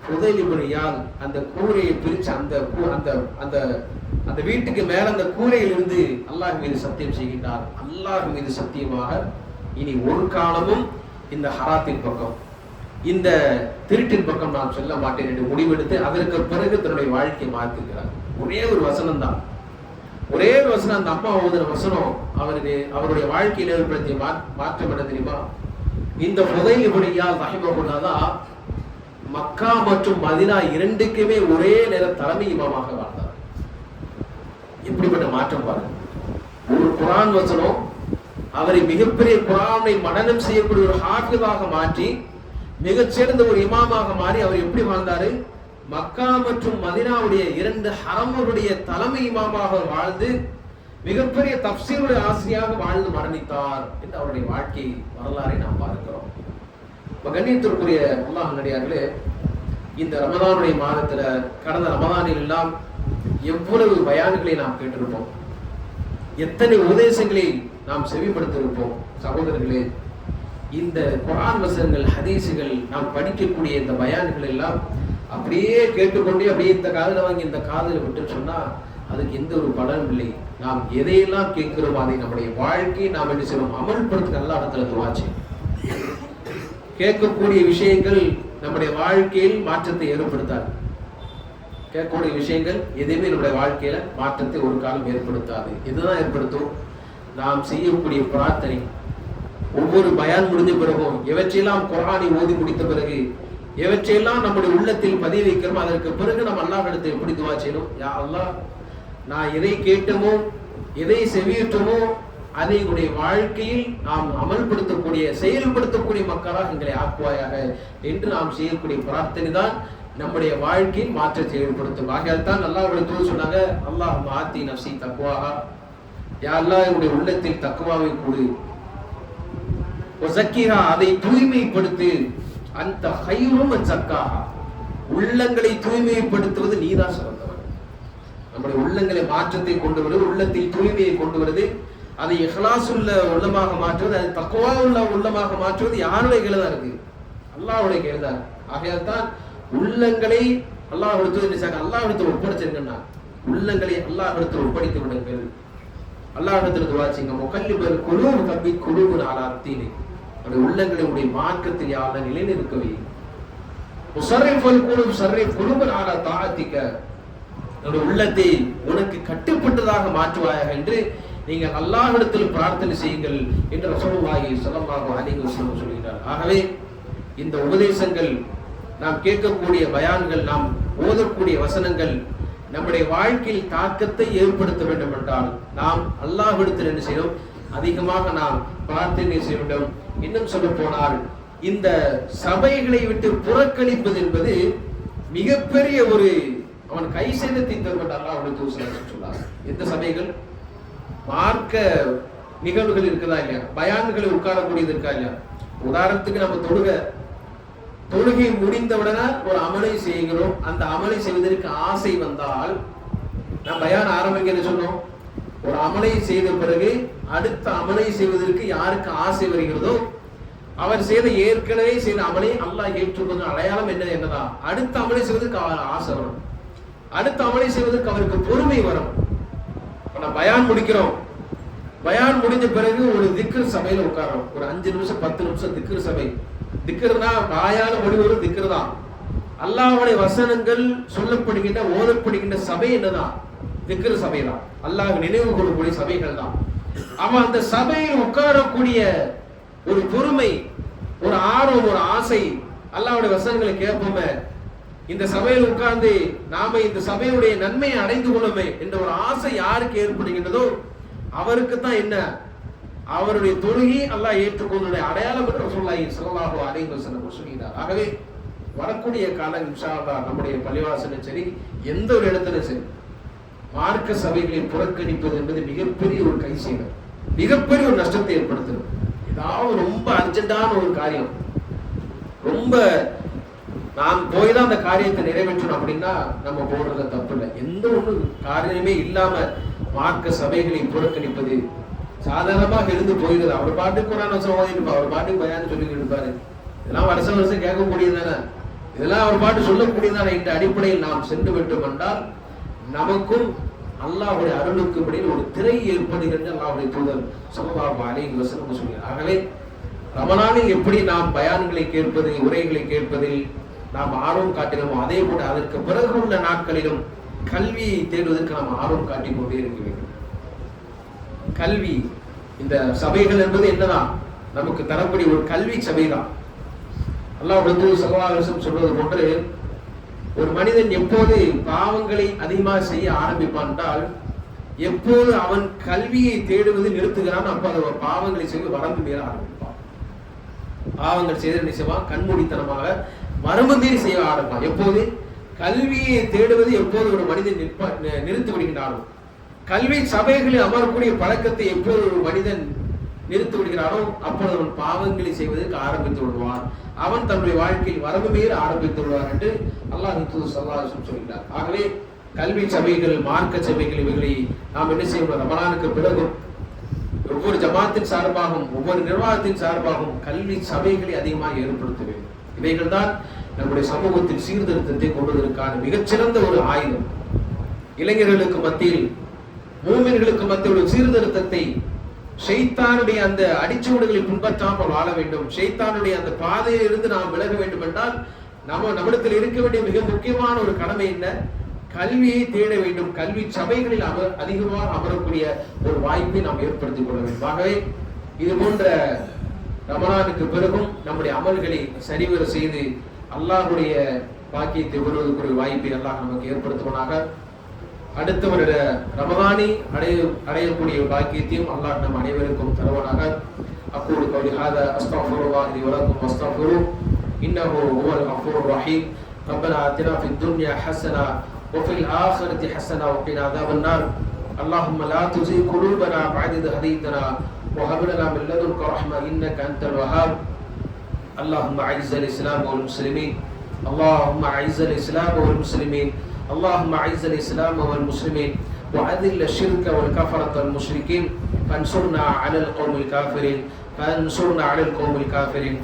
A: புதையல் இப்னு இயாத் அந்த கூரையை பிரிச்சு அந்த வீட்டுக்கு மேல அந்த கூரையிலிருந்து அல்லாஹ் மீது சத்தியம் செய்கின்றார். அல்லாஹ் மீது சத்தியமாக இனி ஒரு காலமும் இந்த ஹராத்தின் பக்கம், இந்த திருட்டின் பக்கம் நான் சொல்ல மாட்டேன் என்று முடிவெடுத்து அதற்கு பிறகு தன்னுடைய வாழ்க்கையை மாற்றிருக்கிறார். ஒரே ஒரு வசனம் தான், ஒரே ஒரு வசனம், அந்த அம்மா ஓதுற வசனம் அவருடைய வாழ்க்கையில் ஏற்படுத்திய மாற்றம் என்ன தெரியுமா? இந்த புதையல் இப்னு இயாத் ரஹிமஹுல்லாஹ் தான் மக்கா மற்றும் மதீனா இரண்டுக்குமே ஒரே நேரம் தலைமை இமாமாக வாழ்ந்தார். எப்படிப்பட்ட மாற்றம் பாருங்க! ஒரு குர்ஆன் வசனம் அவரை மிகப்பெரிய குர்ஆனை மனனம் செய்யக்கூடிய ஒரு ஹாஃபிதாக மாற்றி மிகச்சிறந்த ஒரு இமாமாக மாறி அவர் எப்படி வாழ்ந்தாரு? மக்கா மற்றும் மதீனாவுடைய இரண்டு ஹரமுடைய தலைமை இமாமாக வாழ்ந்து மிகப்பெரிய தஃப்சீருடைய ஆசிரியராக வாழ்ந்து மரணித்தார் என்று அவருடைய வாழ்க்கை வரலாறை நாம் பார்க்கிறோம். கண்ணியத்திற்குரிய அல்லாஹ் நல்லடியார்களே, இந்த ரமதானுடைய மாதத்துல கடந்த ரமதானில் எல்லாம் எவ்வளவு பயான்களை நாம் கேட்டிருப்போம், எத்தனை உபதேசங்களை நாம் செவிப்படுத்திருப்போம். சகோதரர்களே, இந்த குர்ஆன் வசனங்கள், ஹதீசுகள், நாம் படிக்கக்கூடிய இந்த பயான்கள் எல்லாம் அப்படியே கேட்டுக்கொண்டே அப்படியே இந்த காதுல வாங்கி இந்த காதுல விட்டு சொன்னா அதுக்கு எந்த ஒரு பலனும் இல்லை. நாம் எதையெல்லாம் கேட்கிறோம் அதை நம்முடைய வாழ்க்கையை நாம் என்ன செய்வோம்? அமல்படுத்த நல்ல இடத்துல துவாச்சு. கேட்கக்கூடிய விஷயங்கள் நம்முடைய வாழ்க்கையில் மாற்றத்தை ஏற்படுத்தாது. கேட்கக்கூடிய விஷயங்கள் எதுவுமே நம்முடைய வாழ்க்கையில மாற்றத்தை ஒரு காலம் ஏற்படுத்தாது. இதுதான் ஏற்படுத்தும் நாம் செய்யக்கூடிய பிரார்த்தனை. ஒவ்வொரு பயான் முடிஞ்ச பிறகும் எவற்றையெல்லாம் குர்ஆனை ஓதி முடித்த பிறகு எவற்றையெல்லாம் நம்முடைய உள்ளத்தில் பதிய வைக்கிறோம், அதற்கு பிறகு நம்ம அல்லாஹ்விடத்தில் எப்படி துஆ செய்யணும்? யா அல்லாஹ், நான் எதை கேட்டோமோ எதை செவியேற்றமோ அதை எங்களுடைய வாழ்க்கையில் நாம் அமல்படுத்தக்கூடிய செயல்படுத்தக்கூடிய மக்களாக எங்களை ஆக்குவாயாக என்று நாம் செய்யக்கூடிய பிரார்த்தனை தான் நம்முடைய வாழ்க்கையில் மாற்றத்தை ஏற்படுத்தும். ஆகையால் தான் அல்லாஹ்வுடைய தூதர் சொன்னாங்க, அல்லாஹ் ஆத்தி நஃப்ஸி தக்வாஹா, யா அல்லாஹ் என்னுடைய உள்ளத்தில் தக்வாவை கொடு, வஸக்கிஹா அதை தூய்மைப்படுத்து, அந்த ஹைரும் மன் ஸக்காஹா உள்ளங்களை தூய்மைப்படுத்துவது நீதான் சிறந்தவன். நம்முடைய உள்ளங்களை மாற்றத்தை கொண்டு வருவது, உள்ளத்தில் தூய்மையை கொண்டு வருவது, அதை இஹ்லாஸ் உள்ள உள்ளமாக மாற்றுவது, அது தக்வா உள்ள உள்ளமாக மாற்றுவது யாருடைய கையில தான் இருக்கு? அல்லாஹ்வுடைய கையில தான். ஆகையால் தான் உள்ளங்களை அல்லாஹ்விடத்தில் ஒப்படைச்சிருங்கன்னா, உள்ளங்களை அல்லாஹ்விடத்தில் ஒப்படைத்து விடுங்கள். அல்லாஹ்விடத்தில் துஆ செய்யுங்க. முகல்லிபல் குலூப் தப்பித் குலூபுனா அலா தீனி, அந்த உள்ளங்களை உடைய மார்க்கத்தில் யா அல்லாஹ் நிலைநிறுத்தவே. முஸர்ரிஃபுல் குலூப் ஸர்ரிஃப் குலூபுனா அலா தாஅத்திக, அந்த உள்ளத்தை உனக்கு கட்டுப்பட்டதாக மாற்றுவாயாக என்று நீங்கள் அல்லாஹ்விடத்தில் பிரார்த்தனை செய்யுங்கள் என்று ரசூலுல்லாஹி ஸல்லல்லாஹு அலைஹி வஸல்லம் சொல்கிறார். ஆகவே இந்த உபதேசங்கள், நாம் கேட்கக்கூடிய பயான்கள், நாம் ஓதக்கூடிய வசனங்கள் நம்முடைய வாழ்க்கையில் தாக்கத்தை ஏற்படுத்த வேண்டும் என்றால் நாம் அல்லாஹ்விடத்தில் என்ன செய்யணும்? அதிகமாக நாம் பிரார்த்தனை செய்ய வேண்டும். இன்னும் சொல்ல போனால் இந்த சபைகளை விட்டு புறக்கணிப்பது என்பது மிகப்பெரிய ஒரு அவன் கை சேதத்தை தரும் என்று அல்லாஹ்வுடைய சொன்னார். எந்த சபைகள்? மார்க்க நிகழ்வுகள் இருக்குதா இல்லையா? பயான்களை உட்காரக்கூடியது இருக்கா இல்லையா? உதாரணத்துக்கு நம்ம தொழுகை முடிந்தவுடனே ஒரு அமலை செய்கிறோம். அந்த அமலை செய்வதற்கு ஆசை வந்தால், நான் பயான் ஆரம்பிக்க சொன்னோம், ஒரு அமலை செய்த பிறகு அடுத்த அமலை செய்வதற்கு யாருக்கு ஆசை வருகிறதோ அவர் ஏற்கனவே செய்த அமலை அல்லாஹ் ஏற்றுக்கொண்ட அடையாளம் என்னதான்? அடுத்த அமலை செய்வதற்கு அவர் ஆசை வரும், அடுத்த அமலை செய்வதற்கு அவருக்கு பொறுமை வரும். பயான் முடிக்கிறோம், பயான் முடிஞ்ச பிறகு ஒரு திக்ர் சபையில உட்காரோம், ஒரு 5 நிமிஷம் 10 நிமிஷம் திக்ர் சபை. திக்ர்னா வாயால முடிவரும் திக்ர் தான். அல்லாஹ்வுடைய வசனங்கள் சொல்லப்படுகின்ற ஓதப்படுகின்ற சபை என்னதான்? திக்ர் சபை தான். அல்லாஹ் நினைவு கொள்ளக்கூடிய சபைகள் தான். அவன் அந்த சபையில் உட்காரக்கூடிய ஒரு பொறுமை, ஒரு ஆர்வம், ஒரு ஆசை, அல்லாஹ்வுடைய வசனங்களை கேட்போமே, இந்த சபையில் உட்கார்ந்து நாம இந்த சபையுடைய நன்மையை அடைந்து கொள்ளுமே என்ற ஒரு ஆசை யாருக்கு ஏற்படுகின்றதோ அவருக்கு தான் என்ன? அவருடைய தொழுகை அல்லாஹ் ஏற்றுக்கொண்ட அடையாளம் என்று ரசூலுல்லாஹி ஸல்லல்லாஹு அலைஹி வஸல்லம் சொல்கிறார். ஆகவே வரக்கூடிய காலம் இன்ஷா அல்லாஹ் நம்முடைய பள்ளிவாசலும் சரி, எந்த ஒரு இடத்திலும் சரி, மார்க்க சபைகளை புறக்கணிப்பது என்பது மிகப்பெரிய ஒரு கை செய்வது, மிகப்பெரிய ஒரு நஷ்டத்தை ஏற்படுத்தும். ஏதாவது ரொம்ப அர்ஜென்டான ஒரு காரியம், ரொம்ப நாம் போய் தான் அந்த காரியத்தை நிறைவேற்றணும் அப்படின்னா நம்ம போடுறது தப்பு இல்லை. எந்த ஒன்று காரியமே இல்லாம மார்க்க சபைகளை புறக்கணிப்பது சாதாரணமாக இருந்து போயிடுது. அவர் பாட்டுக்கு குர்ஆன் வசனம் ஓதிட்டு அவர் பாட்டுக்கு பயான் சொல்லிட்டு இருப்பாரு. இதெல்லாம் வருஷம் வருஷம் கேட்கக்கூடியது தானே, இதெல்லாம் அவர் பாட்டு சொல்லக்கூடியதான இந்த அடிப்படையில் நாம் சென்று விட்டோம் என்றால் நமக்கும் அல்லாஹ்வுடைய அருளுக்கும் இடையில் ஒரு திரை ஏற்படுகிறது. அல்லாஹ்வுடைய தூதர் ஸல்லல்லாஹு அலைஹி வஸல்லம் சொல்கிறார். ஆகவே ரமலானில் எப்படி நாம் பயான்களை கேட்பது, உரைகளை கேட்பதில் நாம் ஆர்வம் காட்டினோமோ அதே போல அதற்கு பிறகு உள்ள நாட்களிலும் கல்வியை தேடுவதற்கு நாம் ஆர்வம் காட்டிக் கொண்டே இருக்க வேண்டும். கல்வி, இந்த சபைகள் என்பது என்னதான்? நமக்கு தரக்கூடிய ஒரு கல்வி சபை தான். அல்லாஹ்வுடைய தூதர் ஸல்லல்லாஹு அலைஹி வஸல்லம் சொல்வது போன்று, ஒரு மனிதன் எப்போது பாவங்களை அதிகமாக செய்ய ஆரம்பிப்பான் என்றால், எப்போது அவன் கல்வியை தேடுவது நிறுத்துகிறான், அப்போது அவன் பாவங்களை செய்து வரம்பு மீற ஆரம்பிப்பான். பாவங்கள் செய்து நிச்சயமாக கண்மூடித்தனமாக வரம்பு மீறி செய்ய ஆரம்பிப்பான். எப்போது கல்வியை தேடுவது எப்போது ஒரு மனிதன் நிறுத்தி விடுகிறானோ, கல்வி சபைகளில் அமரக்கூடிய பழக்கத்தை எப்போது ஒரு மனிதன் நிறுத்தி விடுகிறானோ அப்போது அவன் பாவங்களை செய்வதற்கு ஆரம்பித்து விடுவான். அவன் தன்னுடைய வாழ்க்கையில் வரம்பு மீற ஆரம்பித்து விடுவான் என்று அல்லாஹ் ஸல்லல்லாஹு அலைஹி வஸல்லம் சொல்கிறார். ஆகவே கல்வி சபைகள், மார்க்க சபைகள், இவைகளை நாம் என்ன செய்யணும்? ரமலானுக்கு பிறகும் ஒவ்வொரு ஜமாத்தின் சார்பாகவும் ஒவ்வொரு நிர்வாகத்தின் சார்பாகவும் கல்வி சபைகளை அதிகமாக ஏற்படுத்த வேண்டும். இவைகள் தான் நம்முடைய சமூகத்தில் சீர்திருத்தத்தை கொள்வதற்கான மிகச்சிறந்த ஒரு ஆயுதம். இளைஞர்களுக்கு மத்தியில், மூமின்களுக்கு மத்தியில் ஒரு சீர்திருத்தத்தை, ஷைத்தானுடைய அந்த அடிச்சுவடுகளை பின்பற்றாமல் வாழ வேண்டும், ஷைத்தானுடைய அந்த பாதையில் இருந்து நாம் விலக வேண்டும் என்றால் நம்மிடத்தில் இருக்க வேண்டிய மிக முக்கியமான ஒரு கடமை என்ன? கல்வியை தேட வேண்டும். கல்வி சபைகளில் அதிகமாக அமரக்கூடிய ஒரு வாய்ப்பை நாம் ஏற்படுத்திக் கொள்ள வேண்டும். ஆகவே இது போன்ற ரமலானுக்கு பிறகும் நம்முடைய அமல்களை சரிவர செய்து அல்லாஹ்வுடைய பாக்கியத்தை பெறுவதற்கு ஒரு வாய்ப்பை அல்லாஹ் நமக்கு ஏற்படுத்துவனாக. அடுத்த வருட ரமதானை அடையக்கூடிய பாக்கியத்தையும் அல்லாஹ் நம் அனைவருக்கும் தருவானாக. அக்கூலு கௌலி ஹாதா அஸ்தக்ஃபிருல்லாஹ் லி வ லக்கும் வஸ்தக்ஃபிருஹு இன்னஹு ஹுவல் கஃபூருர் ரஹீம். ரப்பனா ஆத்தினா ஃபித் துன்யா ஹஸனா வ ஃபில் ஆখিরাতি ஹஸனா வ கினா அஸாபன் நார். اللهم لا تزغ قلوبنا بعد إذ هديتنا وهب لنا من لدنك رحمة إنك أنت الوهاب. اللهم أعز الإسلام والمسلمين. اللهم أعز الإسلام والمسلمين. اللهم أعز الإسلام والمسلمين وأذل الشرك والكفرة والمشركين فانصرنا على القوم الكافرين. فانصرنا على القوم الكافرين.